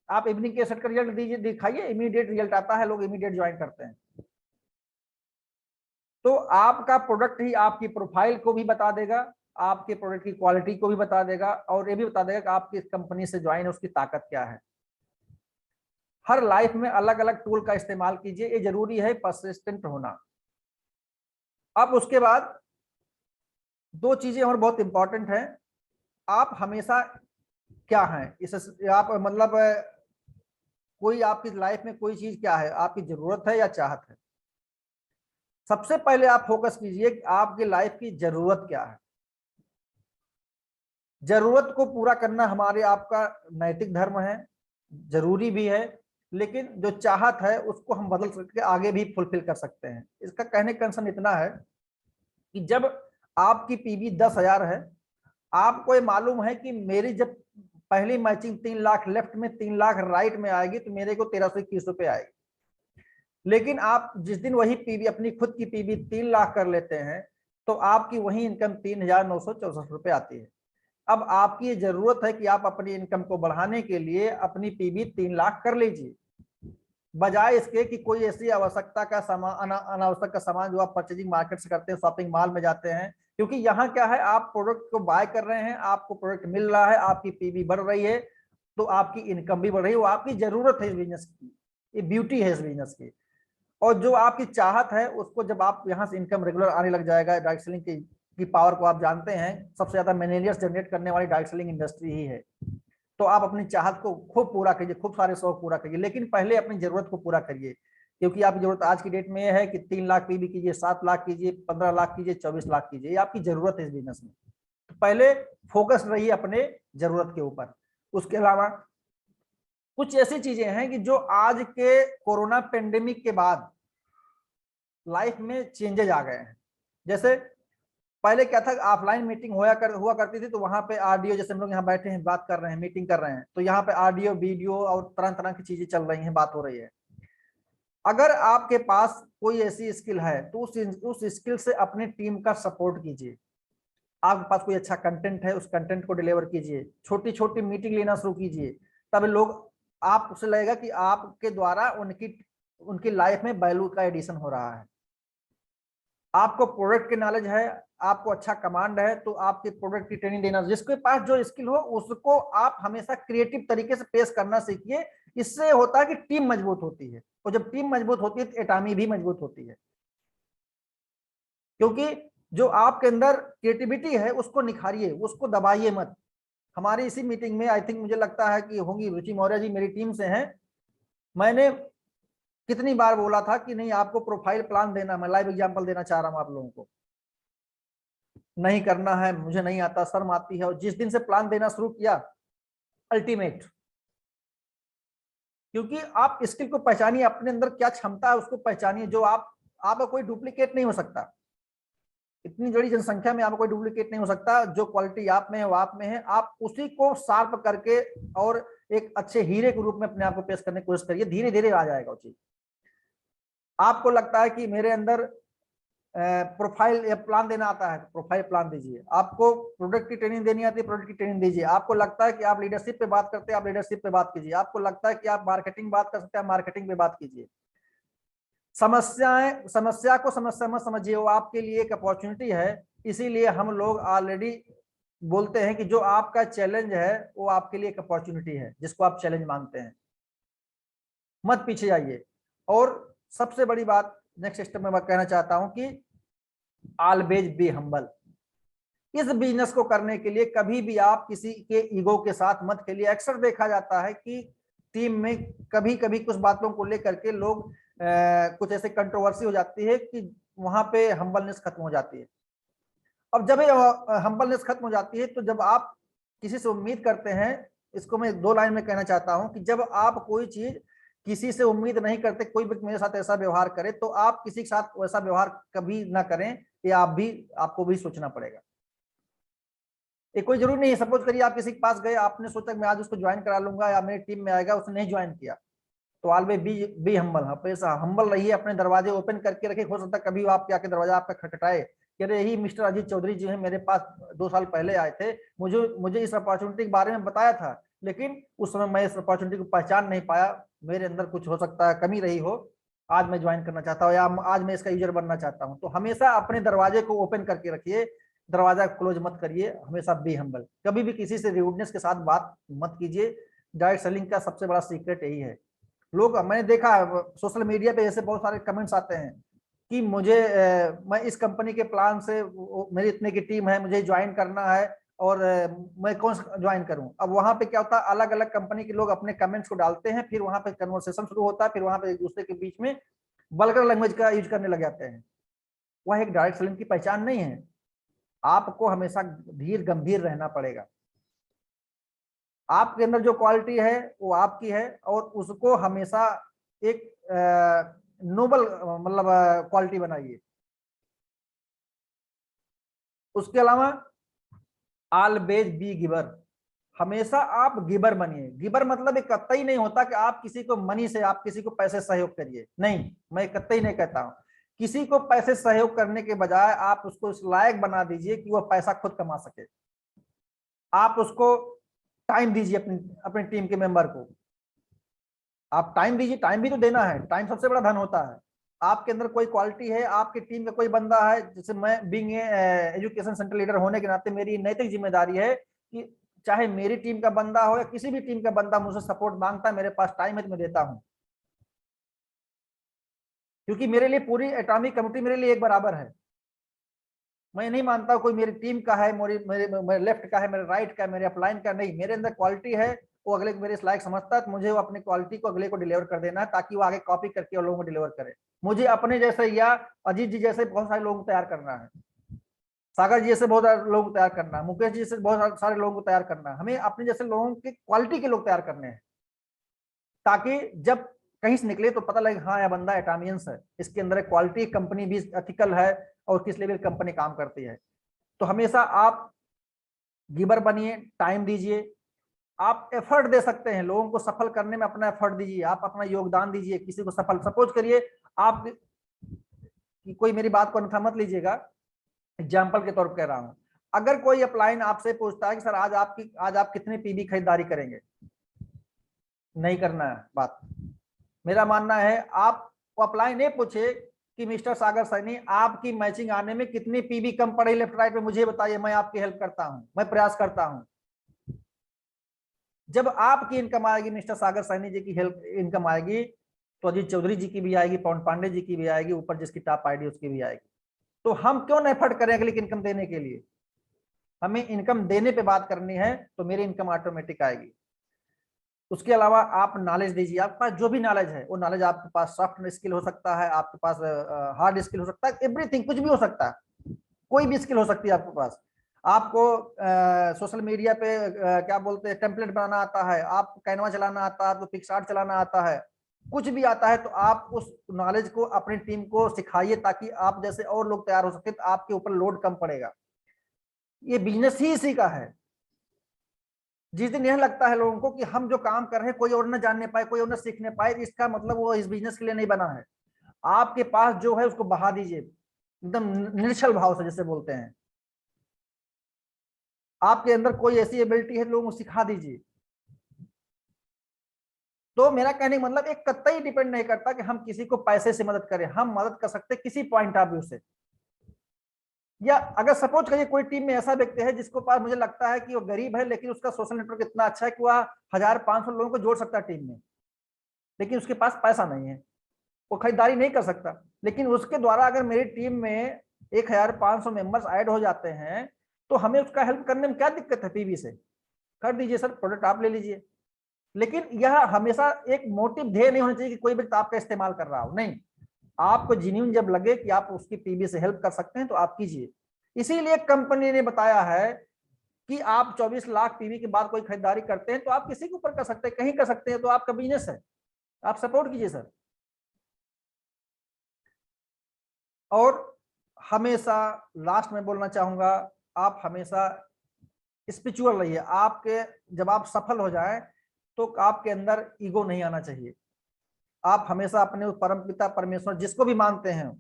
[SPEAKER 1] आप इवनिंग के सेट का रिजल्ट दीजिए, दिखाइए, इमीडिएट रिजल्ट आता है, लोग इमीडिएट ज्वाइन करते हैं। तो आपका प्रोडक्ट ही आपकी प्रोफाइल को भी बता देगा, आपके प्रोडक्ट की क्वालिटी को भी बता देगा, और ये भी बता देगा कि आप किस कंपनी से ज्वाइन है, उसकी ताकत क्या है। हर लाइफ में अलग अलग टूल का इस्तेमाल कीजिए, ये जरूरी है परसिस्टेंट होना। अब उसके बाद 2 चीजें और बहुत इंपॉर्टेंट हैं। आप हमेशा क्या हैं, इस आप मतलब कोई आपकी लाइफ में कोई चीज क्या है, आपकी जरूरत है या चाहत है? सबसे पहले आप फोकस कीजिए कि आपकी लाइफ की जरूरत क्या है। जरूरत को पूरा करना हमारे आपका नैतिक धर्म है, जरूरी भी है, लेकिन जो चाहत है उसको हम बदल सकते, आगे भी फुलफिल कर सकते हैं। इसका कहने का कंसर्न इतना है कि जब आपकी पीवी 10,000 है, आपको ये मालूम है कि मेरी जब पहली मैचिंग 3 लाख लेफ्ट में 3 लाख राइट में आएगी तो मेरे को 1321 रुपए आएगी। लेकिन आप जिस दिन वही पीवी, अपनी खुद की पीवी 3 लाख कर लेते हैं तो आपकी वही इनकम 3,964 रुपए आती है। अब आपकी जरूरत है कि आप अपनी इनकम को बढ़ाने के लिए अपनी पीवी 3 लाख कर लीजिए, बजाय इसके कि कोई ऐसी आवश्यकता का सामान, अनावश्यक का सामान जो आप परचेजिंग मार्केट से करते हैं, शॉपिंग मॉल में जाते हैं। क्योंकि यहाँ क्या है, आप प्रोडक्ट को बाय कर रहे हैं, आपको प्रोडक्ट मिल रहा है, आपकी पीवी बढ़ रही है, तो आपकी इनकम भी बढ़ रही है। वो आपकी जरूरत है इस बिजनेस की, ये ब्यूटी है इस बिजनेस की। और जो आपकी चाहत है उसको जब आप यहाँ से इनकम रेगुलर आने लग जाएगा, डायरेक्ट सेलिंग की पावर को आप जानते हैं, सबसे ज्यादा मैनेजर्स जनरेट करने वाली डायरेक्ट सेलिंग इंडस्ट्री ही है। तो आप अपनी चाहत को खूब पूरा कीजिए, खूब सारे शौक पूरा करिए, लेकिन पहले अपनी जरूरत को पूरा करिए। क्योंकि आपकी जरूरत आज की डेट में यह है कि 3 लाख पीवी कीजिए, 7 लाख कीजिए, 15 लाख कीजिए, 24 लाख कीजिए, ये आपकी जरूरत है इस बिजनेस में। तो पहले फोकस रहिए अपने जरूरत के ऊपर। उसके अलावा कुछ ऐसी चीजें हैं कि जो आज के कोरोना पेंडेमिक के बाद लाइफ में चेंजेज आ गए हैं। जैसे पहले क्या था, ऑफलाइन मीटिंग हुआ करती थी, तो वहां पे ऑडियो, जैसे हम लोग यहाँ बैठे हैं बात कर रहे हैं, मीटिंग कर रहे हैं, तो यहाँ पे ऑडियो वीडियो और तरह तरह की चीजें चल रही हैं, बात हो रही है। अगर आपके पास कोई ऐसी स्किल है तो उस स्किल से अपनी टीम का सपोर्ट कीजिए। आपके पास कोई अच्छा कंटेंट है, उस कंटेंट को डिलीवर कीजिए, छोटी छोटी मीटिंग लेना शुरू कीजिए, तब लोग, आप उसे लगेगा कि आपके द्वारा उनकी उनकी लाइफ में वैल्यू का एडिशन हो रहा है। आपको प्रोडक्ट की नॉलेज है, आपको अच्छा कमांड है, तो आपके प्रोडक्ट की ट्रेनिंग देना, जिसके पास जो स्किल हो उसको आप हमेशा क्रिएटिव तरीके से पेश करना सीखिए। इससे होता है कि टीम मजबूत होती है, और जब टीम मजबूत होती है तो एटामी भी मजबूत होती है। क्योंकि जो आपके अंदर क्रिएटिविटी है उसको निखारिए, उसको दबाइए मत। हमारी इसी मीटिंग में आई थिंक, मुझे लगता है कि होंगी रुचि मौर्य जी, मेरी टीम से हैं। मैंने कितनी बार बोला था कि नहीं, आपको प्रोफाइल प्लान देना, मैं लाइव एग्जांपल देना चाह रहा हूं आप लोगों को, नहीं करना है, मुझे नहीं आता, शर्म आती है। और जिस दिन से प्लान देना शुरू किया, अल्टीमेट, क्योंकि आप स्किल को पहचानिए, अपने अंदर क्या क्षमता है उसको पहचानिए, जो आपका कोई डुप्लीकेट नहीं हो सकता। इतनी बड़ी जनसंख्या में आपका कोई डुप्लीकेट नहीं हो सकता। जो क्वालिटी आप में है वो आप में है, आप उसी को शार्प करके और एक अच्छे हीरे के रूप में अपने आप को पेश करने की कोशिश करिए, धीरे धीरे आ जाएगा वो चीज। आपको लगता है कि मेरे अंदर प्रोफाइल या प्लान देना आता है, प्रोफाइल प्लान दीजिए। आपको प्रोडक्ट की ट्रेनिंग देनी आती है, प्रोडक्ट की ट्रेनिंग दीजिए। आपको लगता है कि आप लीडरशिप पे बात करते हैं, आप लीडरशिप पे बात कीजिए। आपको लगता है कि आप मार्केटिंग बात कर सकते हैं, आप मार्केटिंग पे बात कीजिए। समस्या को समस्या मत समझिए, वो आपके लिए एक अपॉर्चुनिटी है। इसीलिए हम लोग ऑलरेडी बोलते हैं कि जो आपका चैलेंज है वो आपके लिए एक अपॉर्चुनिटी है, जिसको आप चैलेंज मानते हैं। मत पीछे जाइए। और सबसे बड़ी बात नेक्स्ट स्टेप में मैं कहना चाहता हूं कि ऑलवेज बी हम्बल। इस बिजनेस को करने के लिए कभी भी आप किसी के ईगो के साथ मत खेलिए। अक्सर देखा जाता है कि टीम में कभी कभी कुछ बातों को लेकर के लोग कुछ ऐसे कंट्रोवर्सी हो जाती है कि वहां पे हम्बलनेस खत्म हो जाती है। अब जब हम्बलनेस खत्म हो जाती है, तो जब आप किसी से उम्मीद करते हैं, इसको मैं दो लाइन में कहना चाहता हूं कि जब आप कोई चीज किसी से उम्मीद नहीं करते, कोई भी मेरे साथ ऐसा व्यवहार करे, तो आप किसी के साथ वैसा व्यवहार कभी ना करें। ये आपको भी सोचना पड़ेगा। ये कोई जरूरी नहीं है, सपोज करिए आप किसी के पास गए, आपने सोचा मैं आज उसको ज्वाइन करा लूंगा या मेरी टीम में आएगा, उसने नहीं ज्वाइन किया, तो ऑलवेज बी हम्बल। हमेशा हम्बल रहिए, अपने दरवाजे ओपन करके रखिए। हो सकता है कभी आपके आके दरवाजा आपका खटखटाए कि अरे यही मिस्टर अजीत चौधरी जी हैं, मेरे पास 2 साल पहले आए थे, मुझे मुझे इस अपॉर्चुनिटी के बारे में बताया था, लेकिन उस समय मैं इस अपॉर्चुनिटी को पहचान नहीं पाया, मेरे अंदर कुछ हो सकता है कमी रही हो, आज मैं ज्वाइन करना चाहता हूँ या आज मैं इसका यूजर बनना चाहता हूँ। तो हमेशा अपने दरवाजे को ओपन करके रखिए, दरवाजा क्लोज मत करिए। हमेशा बी हम्बल, कभी भी किसी से रूडनेस के साथ बात मत कीजिए। डायरेक्ट सेलिंग का सबसे बड़ा सीक्रेट यही है। लोग, मैंने देखा सोशल मीडिया पे ऐसे बहुत सारे कमेंट्स आते हैं कि मुझे मैं इस कंपनी के प्लान से, मेरी इतने की टीम है, मुझे ज्वाइन करना है, और मैं कौन सा ज्वाइन करूं। अब वहां पे क्या होता है, अलग अलग कंपनी के लोग अपने कमेंट्स को डालते हैं, फिर वहां पे कन्वर्सेशन शुरू होता है, फिर वहां पे एक दूसरे के बीच में वल्गर लैंग्वेज का यूज करने लग जाते हैं। वह एक डायरेक्ट सेलिंग की पहचान नहीं है। आपको हमेशा धीर गंभीर रहना पड़ेगा। आपके अंदर जो क्वालिटी है वो आपकी है, और उसको हमेशा एक नोबल मतलब क्वालिटी बनाइए। उसके अलावा ऑलवेज बी गिवर। हमेशा आप गिवर बनिए। गिवर मतलब एक कतई नहीं होता कि आप किसी को मनी से, आप किसी को पैसे सहयोग करिए, नहीं, मैं कतई नहीं कहता हूं। किसी को पैसे सहयोग करने के बजाय आप उसको इस लायक बना दीजिए कि वह पैसा खुद कमा सके। आप उसको टाइम दीजिए, अपनी अपनी टीम के मेंबर को आप टाइम दीजिए। टाइम भी तो देना है, टाइम सबसे बड़ा धन होता है। आपके अंदर कोई क्वालिटी है, आपकी टीम का कोई बंदा है, जैसे मैं बीइंग एजुकेशन सेंटर लीडर होने के नाते मेरी नैतिक जिम्मेदारी है कि चाहे मेरी टीम का बंदा हो या किसी भी टीम का बंदा मुझसे सपोर्ट मांगता है, मेरे पास टाइम है तो मैं देता हूं। क्योंकि मेरे लिए पूरी एटॉमिक कम्युनिटी मेरे लिए एक बराबर है। मैं नहीं मानता कोई मेरी टीम का है, मेरे लेफ्ट का है, मेरे राइट का है, मेरे अपलाइन का नहीं। मेरे अंदर क्वालिटी है, वो अगले को मेरे इस लायक समझता है, तो मुझे वो अपनी क्वालिटी को अगले को डिलीवर कर देना है, ताकि वो आगे कॉपी करके और लोगों को डिलीवर करे। मुझे अपने जैसे या अजीत जी जैसे बहुत सारे लोगों को तैयार करना है, सागर जी जैसे बहुत सारे लोगों को तैयार करना है, मुकेश जी जैसे बहुत सारे लोगों को तैयार करना है। हमें अपने जैसे लोगों की क्वालिटी के लोग तैयार करने हैं। ताकि जब कहीं से निकले तो पता लगे हाँ यह बंदा एटामियंस है, इसके अंदर क्वालिटी कंपनी भी एथिकल है और किस लेवल कंपनी काम करती है। तो हमेशा आप गिवर बनिए, टाइम दीजिए, आप एफर्ट दे सकते हैं, लोगों को सफल करने में अपना एफर्ट दीजिए, आप अपना योगदान दीजिए किसी को सफल। सपोज करिए आप कि कोई मेरी बात को अन्यथा मत लीजिएगा, एग्जाम्पल के तौर पर कह रहा हूं, अगर कोई अपलाइन आपसे पूछता है कि सर आज आप कितने पीबी खरीदारी करेंगे, नहीं करना है बात। मेरा मानना है आप अपलाइन नहीं पूछे कि मिस्टर सागर सैनी आपकी मैचिंग आने में कितनी पीबी कम पड़े लेफ्ट राइट में, मुझे बताइए, मैं आपकी हेल्प करता हूं, मैं प्रयास करता हूं। जब आपकी इनकम आएगी, मिस्टर सागर सैनी जी की हेल्प इनकम आएगी, तो अजीत चौधरी जी की भी आएगी, पवन पांडे जी की भी आएगी, ऊपर जिसकी टॉप आईडी उसकी भी आएगी। तो हम क्यों न एफर्ट करें अगली इनकम देने के लिए? हमें इनकम देने पे बात करनी है तो मेरी इनकम ऑटोमेटिक आएगी। उसके अलावा आप नॉलेज दीजिए, आपके पास जो भी नॉलेज है वो नॉलेज, आपके पास सॉफ्ट स्किल हो सकता है, आपके पास हार्ड स्किल हो सकता है, एवरीथिंग, कुछ भी हो सकता है, कोई भी स्किल हो सकती है आपके पास। आपको सोशल मीडिया पे क्या बोलते हैं टेम्पलेट बनाना आता है, आपको कैनवा चलाना आता है, आपको पिक्सआर्ट चलाना आता है, कुछ भी आता है, तो आप उस नॉलेज को अपनी टीम को सिखाइए ताकि आप जैसे और लोग तैयार हो सके, तो आपके ऊपर लोड कम पड़ेगा। ये बिजनेस ही इसी का है। जिस दिन यह लगता है लोगों को कि हम जो काम कर रहे हैं कोई और न जानने पाए, कोई और न सीखने पाए, इसका मतलब वो इस बिजनेस के लिए नहीं बना है। आपके पास जो है उसको बहा दीजिए एकदम निश्चल भाव से, जैसे बोलते हैं। आपके अंदर कोई ऐसी एबिलिटी है लोगों को सिखा दीजिए। तो मेरा कहने का मतलब एक कतई डिपेंड नहीं करता कि हम किसी को पैसे से मदद करें, हम मदद कर सकते किसी पॉइंट ऑफ व्यू से। या अगर सपोज करिए कोई टीम में ऐसा व्यक्ति है जिसको पास मुझे लगता है कि वो गरीब है, लेकिन उसका सोशल नेटवर्क इतना अच्छा है कि वह 1500 लोगों को जोड़ सकता है टीम में, लेकिन उसके पास पैसा नहीं है, वो खरीदारी नहीं कर सकता। लेकिन उसके द्वारा अगर मेरी टीम में 1500 मेंबर्स ऐड हो जाते हैं, तो हमें उसका हेल्प करने में क्या दिक्कत है? पीवी से कर दीजिए सर, प्रोडक्ट आप ले लीजिए। लेकिन यह हमेशा एक मोटिव ध्येय नहीं होना चाहिए कि कोई व्यक्ति आपका इस्तेमाल कर रहा हो, नहीं। आपको जेन्युइन जब लगे कि आप उसकी पीवी से हेल्प कर सकते हैं तो आप कीजिए। इसीलिए कंपनी ने बताया है कि आप 24 लाख पीवी के बाद कोई खरीदारी करते हैं तो आप किसी के ऊपर कर सकते हैं, कहीं कर सकते हैं, तो आपका बिजनेस है, आप सपोर्ट कीजिए सर। और हमेशा लास्ट में बोलना चाहूंगा, आप हमेशा स्पिरिचुअल रहिए। आपके जब आप सफल हो जाएं तो आपके अंदर ईगो नहीं आना चाहिए। आप हमेशा अपने परम पिता परमेश्वर जिसको भी मानते हैं,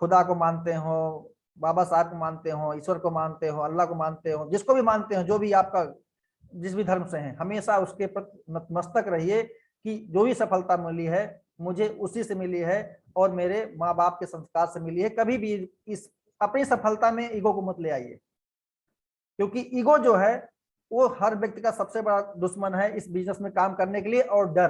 [SPEAKER 1] खुदा को मानते हो, बाबा साहब को मानते हो, ईश्वर को मानते हो, अल्लाह को मानते हो, जिसको भी मानते हो, जो भी आपका जिस भी धर्म से हैं, हमेशा उसके प्रति नतमस्तक रहिए कि जो भी सफलता मिली है मुझे उसी से मिली है और मेरे माँ बाप के संस्कार से मिली है। कभी भी इस अपनी सफलता में ईगो को मत ले आइए, क्योंकि ईगो जो है वो हर व्यक्ति का सबसे बड़ा दुश्मन है इस बिजनेस में काम करने के लिए। और डर,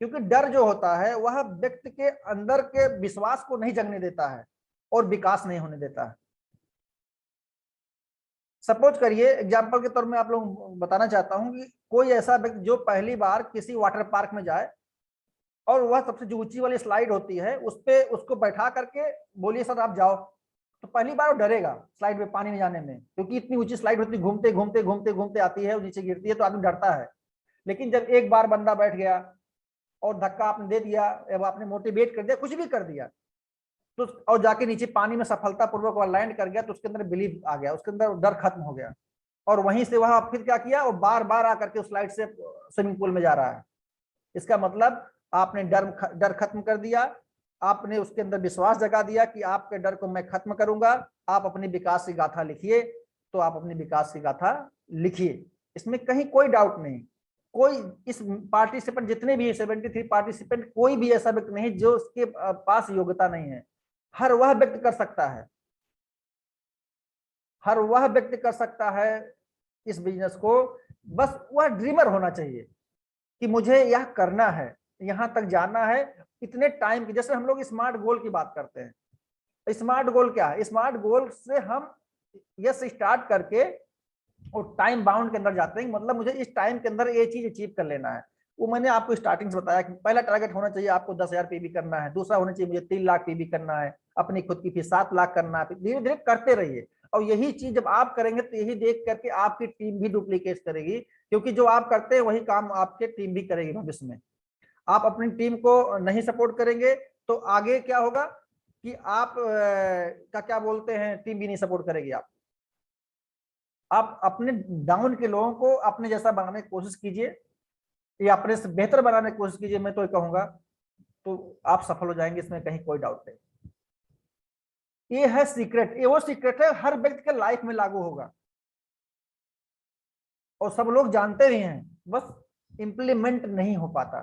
[SPEAKER 1] क्योंकि डर जो होता है वह व्यक्ति के अंदर के विश्वास को नहीं जगने देता है और विकास नहीं होने देता है। सपोज करिए एग्जांपल के तौर में आप लोग बताना चाहता हूं कि कोई ऐसा व्यक्ति जो पहली बार किसी वाटर पार्क में जाए और वह सबसे जो ऊंची वाली स्लाइड होती है उस पे उसको बैठा करके बोलिए सर आप जाओ, तो पहली बार वो डरेगा स्लाइड में पानी में जाने में, क्योंकि इतनी ऊंची स्लाइड होती है, घूमते घूमते घूमते घूमते आती है और नीचे गिरती है, तो आदमी डरता है। लेकिन जब एक बार बंदा बैठ गया और धक्का आपने दे दिया या आपने मोटिवेट कर दिया, कुछ भी कर दिया, तो और जाके नीचे पानी में सफलतापूर्वक वह लैंड कर गया, तो उसके अंदर बिलीव आ गया, उसके अंदर डर खत्म हो गया। और वहीं से वह फिर क्या किया, वो बार बार आकर के उस स्लाइड से स्विमिंग पूल में जा रहा है। इसका मतलब आपने डर खत्म कर दिया, आपने उसके अंदर विश्वास जगा दिया कि आपके डर को मैं खत्म करूंगा। आप अपनी विकास की गाथा लिखिए, तो आप अपनी विकास की गाथा लिखिए, इसमें कहीं कोई डाउट नहीं। कोई इस पार्टिसिपेंट जितने भी 73 पार्टिसिपेंट, कोई भी ऐसा व्यक्ति नहीं जो उसके पास योग्यता नहीं है। हर वह व्यक्ति कर सकता है, हर वह व्यक्ति कर सकता है इस बिजनेस को। बस वह ड्रीमर होना चाहिए कि मुझे यह करना है, यहां तक जाना है इतने टाइम की। जैसे हम लोग स्मार्ट गोल की बात करते हैं, स्मार्ट गोल क्या है? स्मार्ट गोल से हम यस स्टार्ट करके और टाइम बाउंड के अंदर जाते हैं, मतलब मुझे इस टाइम के अंदर ये चीज अचीव कर लेना है। वो मैंने आपको स्टार्टिंग से बताया कि पहला टारगेट होना चाहिए आपको 10,000 पीबी करना है, दूसरा होना चाहिए मुझे 3 लाख पीबी करना है, अपनी खुद की फीस 7 लाख करना है। धीरे धीरे करते रहिए। और यही चीज जब आप करेंगे तो यही देख करके आपकी टीम भी डुप्लीकेट करेगी, क्योंकि जो आप करते हैं वही काम आपके टीम भी करेगी भविष्य में। आप अपनी टीम को नहीं सपोर्ट करेंगे तो आगे क्या होगा कि आप का क्या बोलते हैं, टीम भी नहीं सपोर्ट करेगी। आप अपने डाउन के लोगों को अपने जैसा बनाने की कोशिश कीजिए या अपने से बेहतर बनाने की कोशिश कीजिए, मैं तो ये कहूंगा, तो आप सफल हो जाएंगे, इसमें कहीं कोई डाउट नहीं। ये है सीक्रेट, ये वो सीक्रेट है हर व्यक्ति के लाइफ में लागू होगा और सब लोग जानते भी हैं, बस इंप्लीमेंट नहीं हो पाता,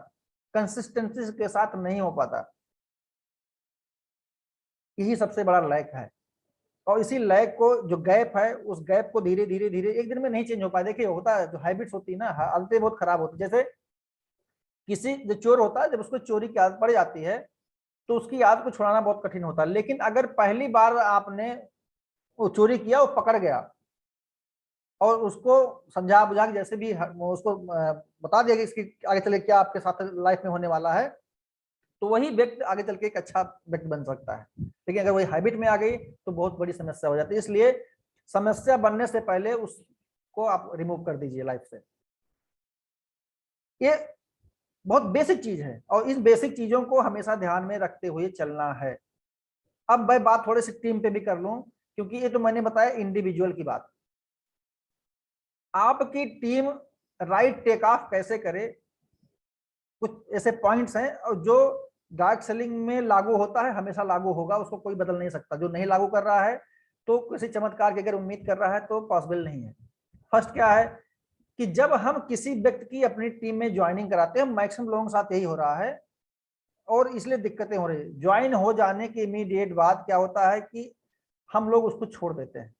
[SPEAKER 1] कंसिस्टेंसी के साथ नहीं हो पाता। यही सबसे बड़ा लैक है और इसी लैक को, जो गैप है, उस गैप को धीरे धीरे धीरे एक दिन में नहीं चेंज हो पाए। देखिए होता है, जो हैबिट्स होती है ना, आदतें बहुत खराब होती है। जैसे किसी जो चोर होता है, जब उसको चोरी की आदत पड़ जाती है तो उसकी आदत को छुड़ाना बहुत कठिन होता है। लेकिन अगर पहली बार आपने वो चोरी किया, वो पकड़ गया और उसको समझा बुझा के जैसे भी उसको बता दिया कि इसकी आगे चले क्या आपके साथ लाइफ में होने वाला है, तो वही व्यक्ति आगे चल के एक अच्छा व्यक्ति बन सकता है। लेकिन अगर वही हैबिट में आ गई तो बहुत बड़ी समस्या हो जाती है। इसलिए समस्या बनने से पहले उसको आप रिमूव कर दीजिए लाइफ से। ये बहुत बेसिक चीज है और इस बेसिक चीजों को हमेशा ध्यान में रखते हुए चलना है। अब मैं बात थोड़ी सी टीम पे भी कर लूं, क्योंकि ये तो मैंने बताया इंडिविजुअल की बात। आपकी टीम राइट टेक ऑफ कैसे करे, कुछ ऐसे पॉइंट्स हैं और जो डार्क सेलिंग में लागू होता है, हमेशा लागू होगा, उसको कोई बदल नहीं सकता। जो नहीं लागू कर रहा है तो किसी चमत्कार की अगर उम्मीद कर रहा है तो पॉसिबल नहीं है। फर्स्ट क्या है कि जब हम किसी व्यक्ति की अपनी टीम में ज्वाइनिंग कराते हैं, मैक्सिमम लोगों के साथ यही हो रहा है और इसलिए दिक्कतें हो रही है। ज्वाइन हो जाने के इमीडिएट बाद क्या होता है कि हम लोग उसको छोड़ देते हैं,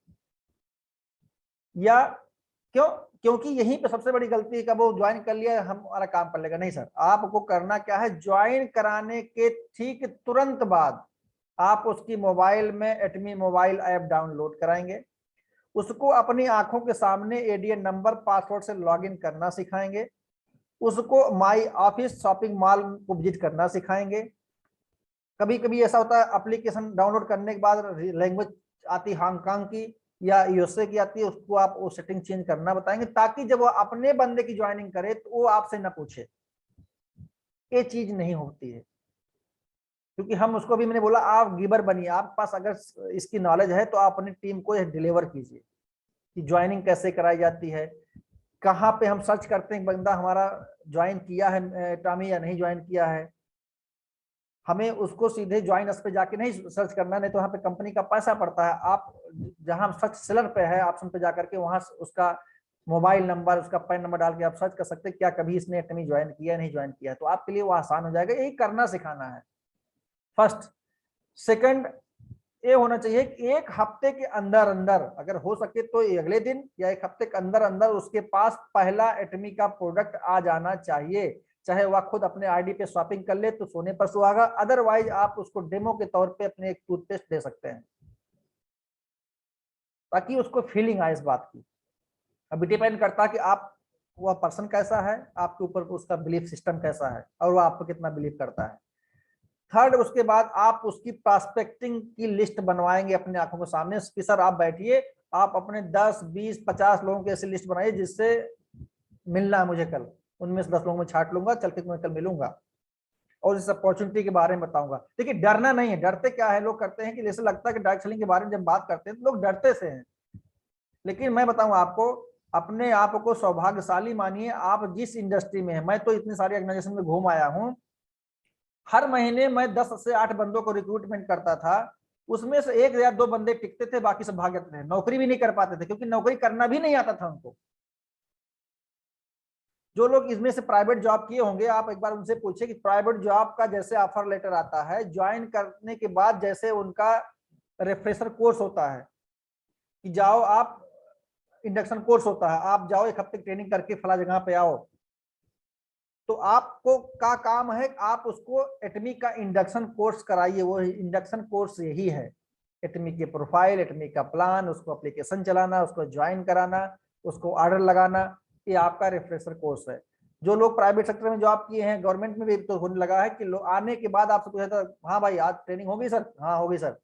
[SPEAKER 1] या क्यों? क्योंकि यहीं पे सबसे बड़ी गलती है कि वो ज्वाइन कर लिया, हमारा काम कर लेगा। नहीं सर, आपको करना क्या है, ज्वाइन कराने के ठीक तुरंत बाद आप उसकी मोबाइल में एटमी मोबाइल ऐप डाउनलोड कराएंगे, उसको अपनी आंखों के सामने एडीएन नंबर पासवर्ड से लॉगिन करना सिखाएंगे, उसको माई ऑफिस शॉपिंग मॉल को विजिट करना सिखाएंगे। कभी कभी ऐसा होता है एप्लीकेशन डाउनलोड करने के बाद लैंग्वेज आती हांगकांग की या यूएसए की आती है, उसको आप वो सेटिंग चेंज करना बताएंगे, ताकि जब वो अपने बंदे की ज्वाइनिंग करे तो वो आपसे ना पूछे। ये चीज नहीं होती है, क्योंकि हम उसको भी, मैंने बोला, आप गिवर बनिए। आपके पास अगर इसकी नॉलेज है तो आप अपनी टीम को डिलीवर कीजिए कि ज्वाइनिंग कैसे कराई जाती है, कहाँ पे हम सर्च करते हैं बंदा हमारा ज्वाइन किया है टॉमी या नहीं ज्वाइन किया है। हमें उसको सीधे ज्वाइनर्स पे जाके नहीं सर्च करना, नहीं तो वहाँ पे कंपनी का पैसा पड़ता है। आप जहाँ सर्च सेलर पे है ऑप्शन पे जाकर के वहां उसका मोबाइल नंबर, उसका पैन नंबर डाल के आप सर्च कर सकते हैं क्या कभी इसने एटमी ज्वाइन किया नहीं ज्वाइन किया है, तो आपके लिए वो आसान हो जाएगा। यही करना सिखाना है फर्स्ट। सेकंड, ये होना चाहिए कि एक हफ्ते के अंदर अंदर, अगर हो सके तो अगले दिन या एक हफ्ते के अंदर अंदर उसके पास पहला एटमी का प्रोडक्ट आ जाना चाहिए। चाहे वह खुद अपने आईडी पे शॉपिंग कर ले तो सोने पर सुहागा, अदरवाइज आप उसको डेमो के तौर पे अपने एक टूथपेस्ट दे सकते हैं ताकि उसको फीलिंग आए इस बात की। अभी डिपेंड करता है कि आप, वह पर्सन कैसा है, आपके ऊपर उसका बिलीफ सिस्टम कैसा है और वह आप पे कितना बिलीव करता है। थर्ड, उसके बाद आप उसकी प्रोस्पेक्टिंग की लिस्ट बनवाएंगे अपने आंखों के सामने कि सर आप बैठिए, आप अपने 10 20 50 लोगों की ऐसी लिस्ट बनाइए जिससे मिलना है मुझे कल, उनमें से 10 लोगों में छाट लूंगा, चल के मैं कल मिलूंगा और इस अपॉर्चुनिटी के बारे में बताऊंगा। देखिए डरना नहीं है। डरते क्या है, लोग करते हैं कि जैसे लगता है कि डायरेक्ट सेलिंग के बारे में जब बात करते हैं तो लोग डरते से हैं, लेकिन मैं बताऊं आपको, अपने आप को सौभाग्यशाली मानिए आप जिस इंडस्ट्री में है। मैं तो इतनी सारी ऑर्गेनाइजेशन में घूम आया हूं, हर महीने मैं 10 से 8 बंदों को रिक्रूटमेंट करता था, उसमें से 1 या 2 बंदे टिकते थे, बाकी सब भाग जाते थे, नौकरी भी नहीं कर पाते थे क्योंकि नौकरी करना भी नहीं आता था उनको। जो लोग इसमें से प्राइवेट जॉब किए होंगे, आप एक बार उनसे पूछिए कि प्राइवेट जॉब का जैसे ऑफर लेटर आता है, ज्वाइन करने के बाद जैसे उनका रिफ्रेशर कोर्स होता है कि जाओ आप, इंडक्शन कोर्स होता है, आप जाओ 1 हफ्ते ट्रेनिंग करके फला जगह पे आओ, तो आपको का काम है आप उसको एटमी का इंडक्शन कोर्स कराइए। वो इंडक्शन कोर्स यही है, एटमी के प्रोफाइल, एटमी का प्लान, उसको एप्लीकेशन चलाना, उसको ज्वाइन कराना, उसको ऑर्डर लगाना, ये आपका रिफ्रेशर कोर्स है। जो लोग प्राइवेट सेक्टर में जॉब किए हैं, गवर्नमेंट में भी तो होने लगा है कि लोग आने के बाद आपसे पूछा था, हाँ भाई आज ट्रेनिंग होगी सर, हाँ होगी सर,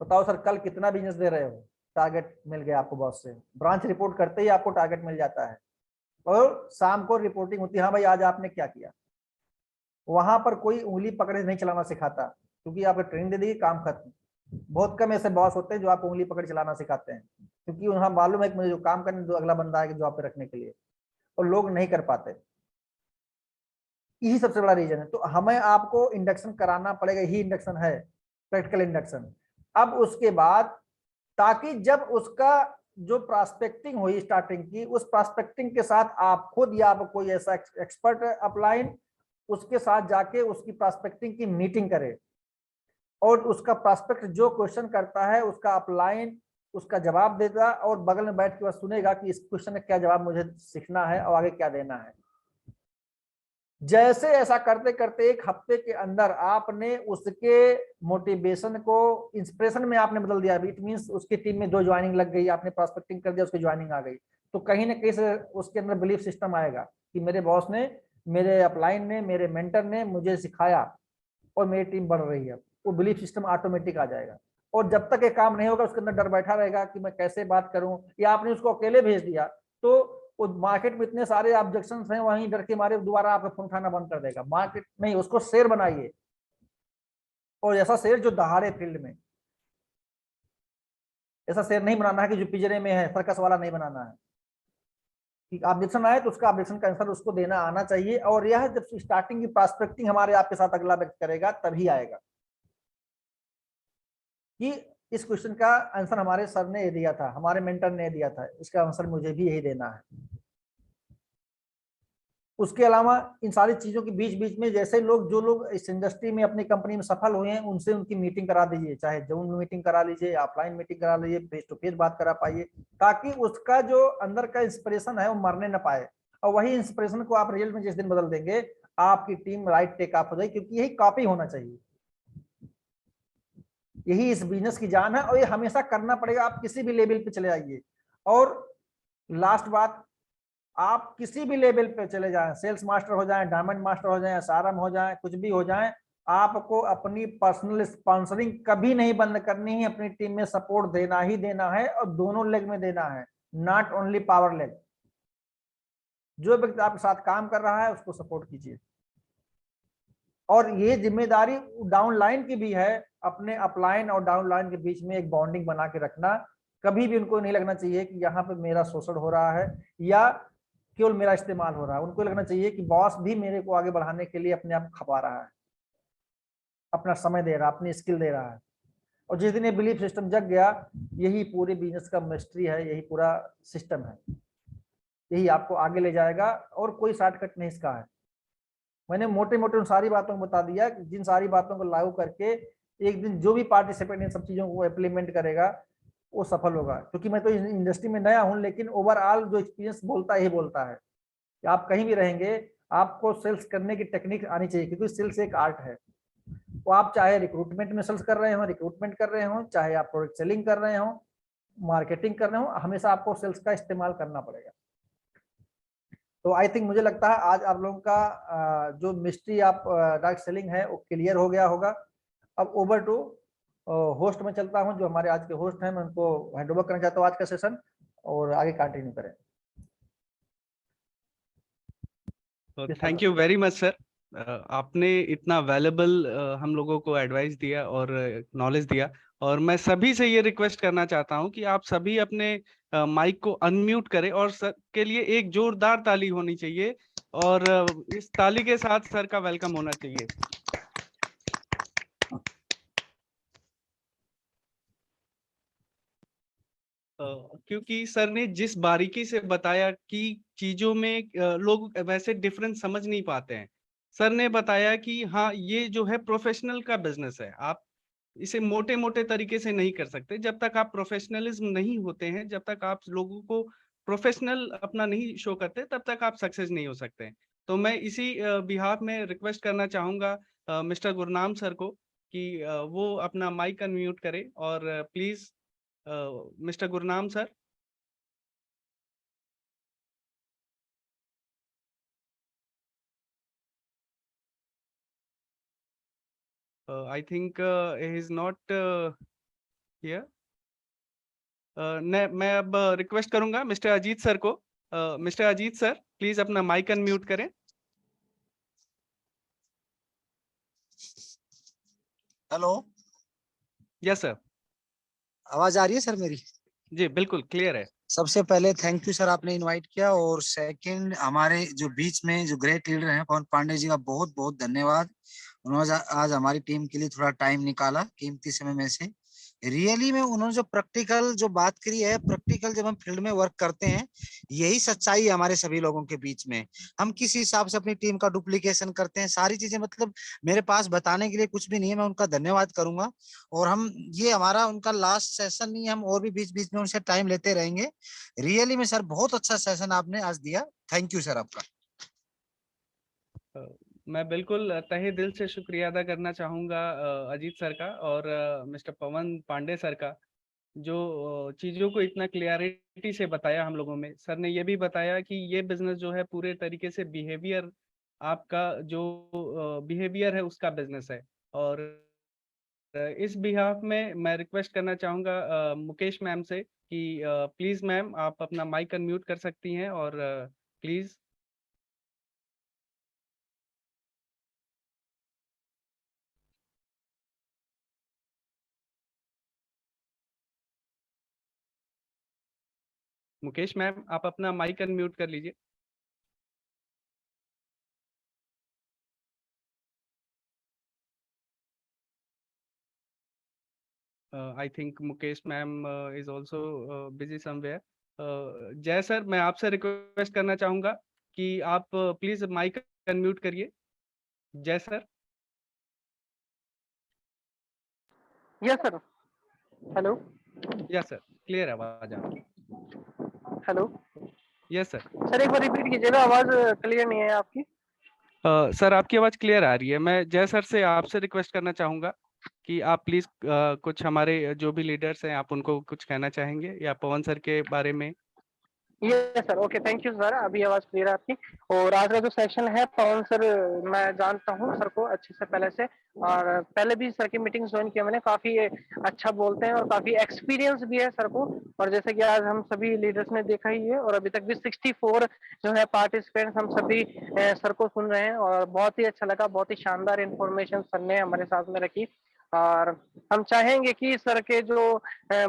[SPEAKER 1] बताओ सर कल कितना बिजनेस दे रहे हो, टारगेट मिल गया आपको बॉस से, ब्रांच रिपोर्ट करते ही आपको टारगेट मिल जाता है और शाम को रिपोर्टिंग होती है, हाँ भाई आज आपने क्या किया। वहां पर कोई उंगली पकड़े नहीं चलाना सिखाता, क्योंकि आपको ट्रेनिंग दे दी, काम खत्म। बहुत कम ऐसे बॉस होते हैं जो आपको उंगली पकड़ चलाना सिखाते हैं, क्योंकि उन्हें मालूम है कि मुझे जो काम करने दो, अगला बंदा है जॉब पे रखने के लिए, और लोग नहीं कर पाते। यही सबसे बड़ा रीजन है। तो हमें आपको इंडक्शन कराना पड़ेगा, यही इंडक्शन है, प्रैक्टिकल इंडक्शन। अब उसके बाद, ताकि जब उसका जो प्रॉस्पेक्टिंग हुई स्टार्टिंग की, उस प्रॉस्पेक्टिंग के साथ आप खुद या आप कोई ऐसा एक्सपर्ट अपलाइन, उसके साथ जाके उसकी प्रॉस्पेक्टिंग की मीटिंग करें, और उसका प्रॉस्पेक्ट जो क्वेश्चन करता है उसका अपलाइन उसका जवाब देगा, और बगल में बैठ के बस सुनेगा कि इस क्वेश्चन का क्या जवाब मुझे सीखना है और आगे क्या देना है। जैसे ऐसा करते करते एक हफ्ते के अंदर आपने उसके मोटिवेशन को इंस्पिरेशन में आपने बदल दिया, इट मींस उसकी टीम में 2 ज्वाइनिंग लग गई, आपने प्रॉस्पेक्टिंग कर दिया, उसकी ज्वाइनिंग आ गई, तो कहीं ना कहीं से उसके अंदर बिलीफ सिस्टम आएगा कि मेरे बॉस ने, मेरे अपलाइन ने, मेरे मेंटर ने मुझे सिखाया और मेरी टीम बढ़ रही है। वो बिलीफ सिस्टम ऑटोमेटिक आ जाएगा। और जब तक ये काम नहीं होगा उसके अंदर डर बैठा रहेगा कि मैं कैसे बात करूं, या आपने उसको अकेले भेज दिया तो वो मार्केट में इतने सारे ऑब्जेक्शन हैं, वहीं डर के मारे दोबारा आपका फोन उठाना बंद कर देगा। मार्केट नहीं, उसको शेर बनाइए, और ऐसा शेर जो दहाड़े फील्ड में। ऐसा शेर नहीं बनाना है कि जो पिंजरे में है, सर्कस वाला नहीं बनाना है। कि ऑब्जेक्शन आए तो उसका ऑब्जेक्शन का आंसर उसको देना आना चाहिए, और यह जब स्टार्टिंग की प्रॉस्पेक्टिंग हमारे आपके साथ अगला व्यक्ति करेगा तभी आएगा कि इस क्वेश्चन का आंसर हमारे सर ने दिया था, हमारे मेंटर ने दिया था, इसका आंसर मुझे भी यही देना है। उसके अलावा इन सारी चीजों के बीच बीच में जैसे लोग, जो लोग इस इंडस्ट्री में अपनी कंपनी में सफल हुए हैं, उनसे उनकी मीटिंग करा दीजिए, चाहे जूम मीटिंग करा लीजिए, ऑफलाइन मीटिंग करा लीजिए, फेस टू फेस बात करा पाइए, ताकि उसका जो अंदर का इंस्पिरेशन है वो मरने ना पाए। और वही इंस्पिरेशन को आप रिजल्ट में जिस दिन बदल देंगे, आपकी टीम राइट टेक ऑफ हो जाएगी, क्योंकि यही कॉपी होना चाहिए। यही इस बिजनेस की जान है, और ये हमेशा करना पड़ेगा, आप किसी भी लेवल पे चले आइए। और लास्ट बात, आप किसी भी लेवल पे चले जाएं, सेल्स मास्टर हो जाएं, डायमंड मास्टर हो जाएं, एसआरएम हो जाएं, कुछ भी हो जाएं, आपको अपनी पर्सनल स्पॉन्सरिंग कभी नहीं बंद करनी है। अपनी टीम में सपोर्ट देना ही देना है, और दोनों लेग में देना है, नॉट ओनली पावर लेग। जो व्यक्ति आपके साथ काम कर रहा है उसको सपोर्ट कीजिए। और ये जिम्मेदारी डाउन लाइन की भी है, अपने अपलाइन और डाउन लाइन के बीच में एक बॉन्डिंग बना के रखना। कभी भी उनको नहीं लगना चाहिए कि यहाँ पे मेरा शोषण हो रहा है या केवल मेरा इस्तेमाल हो रहा है। उनको लगना चाहिए कि बॉस भी मेरे को आगे बढ़ाने के लिए अपने आप खपा रहा है, अपना समय दे रहा है, अपनी स्किल दे रहा है। और जिस दिन ये बिलीफ सिस्टम जग गया, यही पूरे बिजनेस का मिस्ट्री है, यही पूरा सिस्टम है, यही आपको आगे ले जाएगा, और कोई शॉर्टकट नहीं इसका है। मैंने मोटे मोटे उन सारी बातों को बता दिया कि जिन सारी बातों को लागू करके एक दिन जो भी पार्टिसिपेंट इन सब चीजों को इम्प्लीमेंट करेगा वो सफल होगा। क्योंकि मैं तो इंडस्ट्री में नया हूं, लेकिन ओवरऑल जो एक्सपीरियंस बोलता ही बोलता है कि आप कहीं भी रहेंगे, आपको सेल्स करने की टेक्निक आनी चाहिए, क्योंकि सेल्स एक आर्ट है। वो आप चाहे रिक्रूटमेंट में सेल्स कर रहे हो, रिक्रूटमेंट कर रहे हो, चाहे आप प्रोडक्ट सेलिंग कर रहे हो, मार्केटिंग कर रहे हो, हमेशा आपको सेल्स का इस्तेमाल करना पड़ेगा। तो आई थिंक, मुझे लगता है आज आप लोगों का जो मिस्ट्री आप डायरेक्ट सेलिंग है वो क्लियर हो गया होगा। अब ओवर टू होस्ट में चलता हूं, जो हमारे आज के होस्ट हैं, मैं उनको हैंड ओवर करना चाहता हूँ आज का सेशन, और आगे कंटिन्यू करें।
[SPEAKER 2] तो thank you very much sir, आपने इतना वैल्यूबल हम लोगों को एडवाइस दिया और नॉलेज दिया। और मैं सभी से ये रिक्वेस्ट करना चाहता हूँ कि आप सभी अपने माइक को अनम्यूट करें, और सर के लिए एक जोरदार ताली होनी चाहिए, और इस ताली के साथ सर का वेलकम होना चाहिए। क्योंकि सर ने जिस बारीकी से बताया कि चीजों में लोग वैसे डिफरेंस समझ नहीं पाते हैं। सर ने बताया कि हाँ, ये जो है प्रोफेशनल का बिजनेस है, आप इसे मोटे मोटे तरीके से नहीं कर सकते। जब तक आप प्रोफेशनलिज्म नहीं होते हैं, जब तक आप लोगों को प्रोफेशनल अपना नहीं शो करते, तब तक आप सक्सेस नहीं हो सकते। तो मैं इसी बिहाफ में रिक्वेस्ट करना चाहूंगा मिस्टर गुरनाम सर को कि वो अपना माइक अनम्यूट करें, और please mister Gurnam sir. I think he is not here. मैं अब रिक्वेस्ट करूंगा मिस्टर अजीत सर को। मिस्टर अजीत सर, प्लीज अपना माइक अनम्यूट करें।
[SPEAKER 3] Hello,
[SPEAKER 2] yes sir.
[SPEAKER 3] आवाज आ रही है सर मेरी?
[SPEAKER 2] जी बिल्कुल क्लियर है।
[SPEAKER 3] सबसे पहले थैंक यू सर, आपने इनवाइट किया। और सेकंड, हमारे जो बीच में जो ग्रेट लीडर हैं पवन पांडे जी का बहुत बहुत धन्यवाद। उन्होंने आज हमारी टीम के लिए थोड़ा टाइम निकाला कीमती समय में से। रियली में उन्होंने जो प्रैक्टिकल जो बात करी है, प्रैक्टिकल जब हम फील्ड में वर्क करते हैं, यही सच्चाई है हमारे सभी लोगों के बीच में। हम किस हिसाब से अपनी टीम का डुप्लीकेशन करते हैं, सारी चीजें, मतलब मेरे पास बताने के लिए कुछ भी नहीं है। मैं उनका धन्यवाद करूंगा। और हम, ये हमारा उनका लास्ट सेशन नहीं है, हम और भी बीच बीच में उनसे टाइम लेते रहेंगे। रियली में सर बहुत अच्छा सेशन आपने आज दिया। थैंक यू सर आपका।
[SPEAKER 2] मैं बिल्कुल तहे दिल से शुक्रिया अदा करना चाहूँगा अजीत सर का और मिस्टर पवन पांडे सर का, जो चीज़ों को इतना क्लियरिटी से बताया हम लोगों में। सर ने ये भी बताया कि ये बिजनेस जो है पूरे तरीके से बिहेवियर, आपका जो बिहेवियर है उसका बिजनेस है। और इस बिहाफ में मैं रिक्वेस्ट करना चाहूँगा मुकेश मैम से कि प्लीज़ मैम आप अपना माइक अनम्यूट कर सकती हैं और प्लीज़। मुकेश मैम आप अपना माइक अनम्यूट कर लीजिए। I think Mukesh ma'am is also busy somewhere. जय सर, मैं आपसे रिक्वेस्ट करना चाहूंगा कि आप प्लीज माइक अनम्यूट करिए। जय sir.
[SPEAKER 4] Yes sir. Hello.
[SPEAKER 2] Yes sir, clear आवाज आपकी।
[SPEAKER 4] हेलो।
[SPEAKER 2] Yes sir.
[SPEAKER 4] सर एक बार रिपीट कीजिएगा, आवाज क्लियर नहीं है आपकी।
[SPEAKER 2] सर आपकी आवाज क्लियर आ रही है। मैं जय सर से आपसे रिक्वेस्ट करना चाहूंगा कि आप प्लीज कुछ हमारे जो भी लीडर्स हैं आप उनको कुछ कहना चाहेंगे या पवन सर के बारे में।
[SPEAKER 4] Yes sir, okay, thank you sir, अभी आवाज क्लियर है आपकी। और आज का जो सेशन है, पवन सर, मैं जानता हूँ सर को अच्छे से पहले से, और पहले भी सर की मीटिंग ज्वाइन किया मैंने। काफी अच्छा बोलते हैं और काफी एक्सपीरियंस भी है सर को। और जैसे कि आज हम सभी लीडर्स ने देखा ही है, और अभी तक भी 64 जो है पार्टिसिपेंट्स हम सभी सर को सुन रहे हैं, और बहुत ही अच्छा लगा। बहुत ही शानदार इंफॉर्मेशन सर ने हमारे साथ में रखी। और हम चाहेंगे कि सर के जो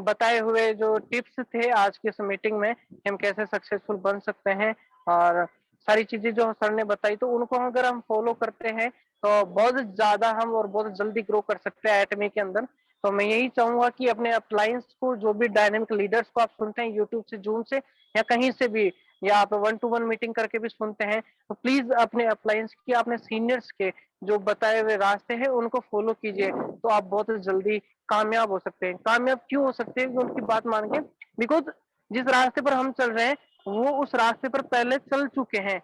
[SPEAKER 4] बताए हुए जो टिप्स थे आज की इस मीटिंग में, हम कैसे सक्सेसफुल बन सकते हैं, और सारी चीजें जो सर ने बताई, तो उनको अगर हम फॉलो करते हैं तो बहुत ज्यादा हम और बहुत जल्दी ग्रो कर सकते हैं एटमी के अंदर। तो मैं यही चाहूंगा कि अपने अपलायंस को, जो भी डायनेमिक लीडर्स को आप सुनते हैं यूट्यूब से, जूम से, या कहीं से भी, या आप 1-to-1 मीटिंग करके भी सुनते हैं, तो प्लीज अपने अपलायंस की, अपने सीनियर्स के जो बताए हुए रास्ते हैं उनको फॉलो कीजिए। तो आप बहुत जल्दी कामयाब हो सकते हैं। कामयाब क्यों हो सकते हैं? उनकी बात मान के, बिकॉज जिस रास्ते पर हम चल रहे हैं वो उस रास्ते पर पहले चल चुके हैं।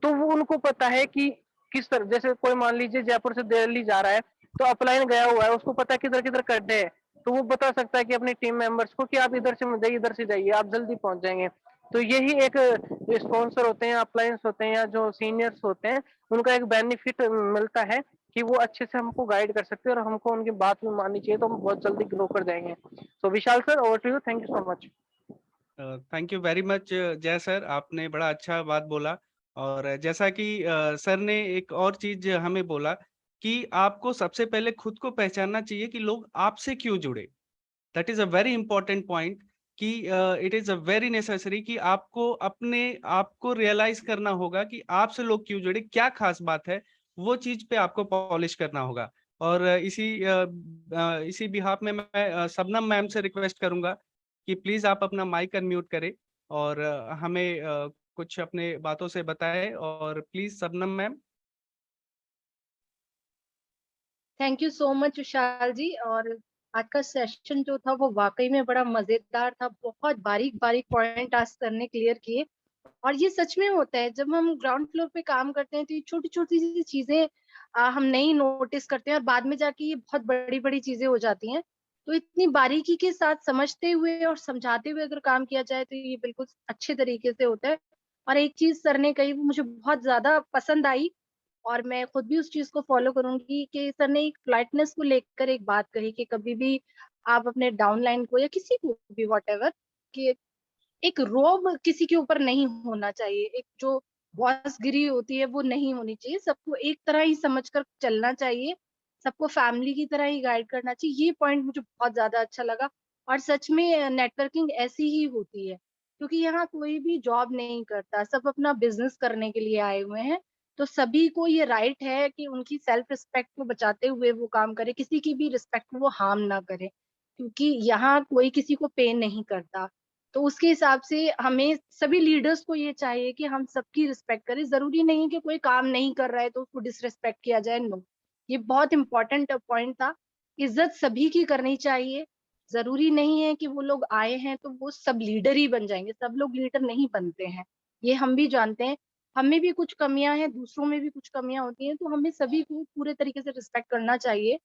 [SPEAKER 4] तो वो उनको पता है कि किस तरह, जैसे कोई मान लीजिए जयपुर से दिल्ली जा रहा है, तो अपलाइन गया हुआ है, उसको पता है किधर किधर गड्ढे हैं, तो वो बता सकता है कि अपनी टीम मेंबर्स को कि आप इधर से मत जाइए, इधर से जाइए, आप जल्दी पहुंच जाएंगे। तो यही एक स्पॉन्सर होते हैं, अप्लायंस होते हैं, या जो सीनियर्स होते हैं, उनका एक बेनिफिट मिलता है कि वो अच्छे से हमको गाइड कर सकते हैं, और हमको उनकी बात भी माननी चाहिए, तो हम बहुत जल्दी ग्रो कर जाएंगे। तो Vishal sir, over to you, thank you so much.
[SPEAKER 2] Thank you very much Jai sir, आपने बड़ा अच्छा बात बोला। और जैसा कि सर ने एक और चीज हमें बोला कि आपको सबसे पहले खुद को पहचानना चाहिए कि लोग आपसे क्यों जुड़े। That is a very important point कि it is a very necessary कि आपको अपने आप को रियलाइज करना होगा कि आपसे लोग क्यों जुड़े, क्या खास बात है, वो चीज पे आपको पॉलिश करना होगा। और इसी बिहाफ में मैं शबनम मैम से रिक्वेस्ट करूंगा कि प्लीज आप अपना माइक अनम्यूट करें और हमें कुछ अपने बातों से बताएं। और please Shabnam ma'am.
[SPEAKER 5] Thank you so much Vishal ji. और आज का सेशन जो था वो वाकई में बड़ा मजेदार था। बहुत बारीक बारीक पॉइंट आज सर ने क्लियर किए। और ये सच में होता है, जब हम ग्राउंड फ्लोर पे काम करते हैं तो ये छोटी छोटी सी चीजें हम नहीं नोटिस करते हैं, और बाद में जाके ये बहुत बड़ी बड़ी चीजें हो जाती हैं। तो इतनी बारीकी के साथ समझते हुए और समझाते हुए अगर काम किया जाए तो ये बिल्कुल अच्छे तरीके से होता है। और एक चीज सर ने कही वो मुझे बहुत ज्यादा पसंद आई और मैं खुद भी उस चीज को फॉलो करूंगी कि सर ने एक फ्लाइटनेस को लेकर एक बात कही कि कभी भी आप अपने डाउनलाइन को या किसी को भी व्हाटएवर कि एक रोब किसी के ऊपर नहीं होना चाहिए, एक जो बॉसगिरी होती है वो नहीं होनी चाहिए, सबको एक तरह ही समझकर चलना चाहिए, सबको फैमिली की तरह ही गाइड करना चाहिए। ये पॉइंट मुझे बहुत ज्यादा अच्छा लगा। और सच में नेटवर्किंग ऐसी ही होती है, क्योंकि यहाँ कोई भी जॉब नहीं करता, सब अपना बिजनेस करने के लिए आए हुए हैं। तो सभी को ये राइट है कि उनकी सेल्फ रिस्पेक्ट को बचाते हुए वो काम करे, किसी की भी रिस्पेक्ट को वो हार्म ना करे, क्योंकि यहाँ कोई किसी को पे नहीं करता। तो उसके हिसाब से हमें सभी लीडर्स को ये चाहिए कि हम सबकी रिस्पेक्ट करें। जरूरी नहीं कि कोई काम नहीं कर रहा है तो उसको डिसरिस्पेक्ट किया जाए, नो। ये बहुत इंपॉर्टेंट पॉइंट था। इज्जत सभी की करनी चाहिए। जरूरी नहीं है कि वो लोग आए हैं तो वो सब लीडर ही बन जाएंगे, सब लोग लीडर नहीं बनते हैं, ये हम भी जानते हैं। हमें भी कुछ कमियां हैं, दूसरों में भी कुछ कमियां होती हैं, तो हमें सभी को पूरे तरीके से रिस्पेक्ट करना चाहिए।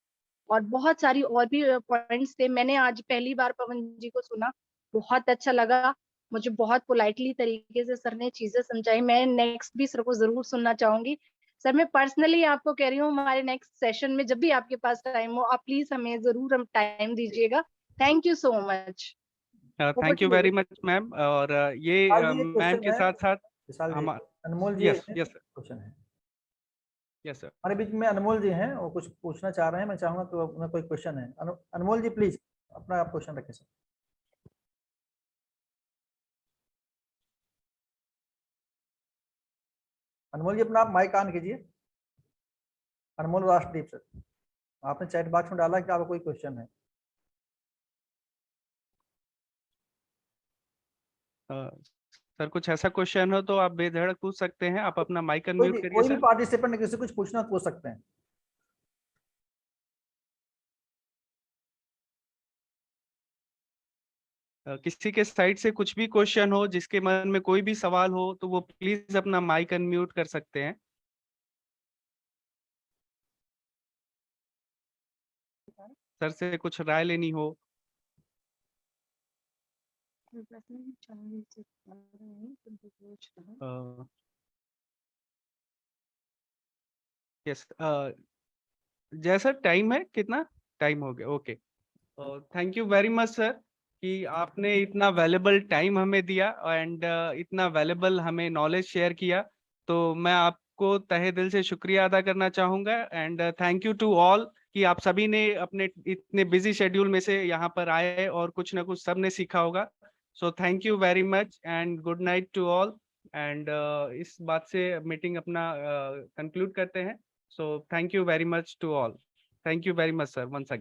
[SPEAKER 5] और बहुत सारी और भी पॉइंट्स थे, मैंने आज पहली बार पवन जी को सुना, बहुत अच्छा लगा। मुझे बहुत पोलाइटली तरीके से सर ने चीजें समझाई, मैं नेक्स्ट भी सर को जरूर सुनना चाहूंगी। सर मैं पर्सनली आपको कह रही हूँ, हमारे नेक्स्ट सेशन में जब भी आपके पास टाइम हो, आप प्लीज हमें जरूर हम टाइम दीजिएगा। Thank you so much. Over
[SPEAKER 2] thank
[SPEAKER 5] to
[SPEAKER 2] you
[SPEAKER 5] you.
[SPEAKER 2] Very much ma'am. और
[SPEAKER 1] विशाल
[SPEAKER 2] ये
[SPEAKER 1] जी एक
[SPEAKER 2] मैम
[SPEAKER 1] क्वेश्चन
[SPEAKER 2] के
[SPEAKER 1] है,
[SPEAKER 2] साथ साथ
[SPEAKER 1] विशाल जी,
[SPEAKER 2] हम।
[SPEAKER 1] अनमोल जी
[SPEAKER 2] यस यस सर,
[SPEAKER 1] क्वेश्चन है
[SPEAKER 2] यस सर।
[SPEAKER 1] हमारे बीच में। अनमोल जी हैं, वो कुछ पूछना चाह रहे हैं, मैं चाहूंगा कि उन्हें कोई क्वेश्चन है। अनमोल जी प्लीज अपना आप क्वेश्चन रखें सर। अनमोल जी अपना आप माइक ऑन कीजिए। अनमोल राष्ट्रदीप सर, आपने चैट बॉक्स में डाला कि आपका कोई क्वेश्चन है।
[SPEAKER 2] सर कुछ ऐसा क्वेश्चन हो तो आप बेधड़क पूछ सकते हैं, आप अपना माइक अनम्यूट करिए
[SPEAKER 1] कोई भी
[SPEAKER 2] सर।
[SPEAKER 1] पार्टिसिपेंट किसी कुछ पूछना पूछ सकते हैं।
[SPEAKER 2] किसी के साइड से कुछ भी क्वेश्चन हो, जिसके मन में कोई भी सवाल हो, तो वो प्लीज अपना माइक अनम्यूट कर सकते हैं। सर से कुछ राय लेनी हो। यस, जैसा टाइम है, कितना टाइम हो गया? Okay, thank you very much sir कि आपने इतना वैल्यूबल टाइम हमें दिया एंड इतना वैल्यूबल हमें नॉलेज शेयर किया। तो मैं आपको तहे दिल से शुक्रिया अदा करना चाहूँगा and thank you to all कि आप सभी ने अपने इतने बिजी शेड्यूल में से यहाँ पर आए और कुछ ना कुछ सबने सीखा होगा। So thank you very much and good night to all. And इस बात से मीटिंग अपना कंक्लूड करते हैं। So thank you very much to all. Thank you very much sir, once again.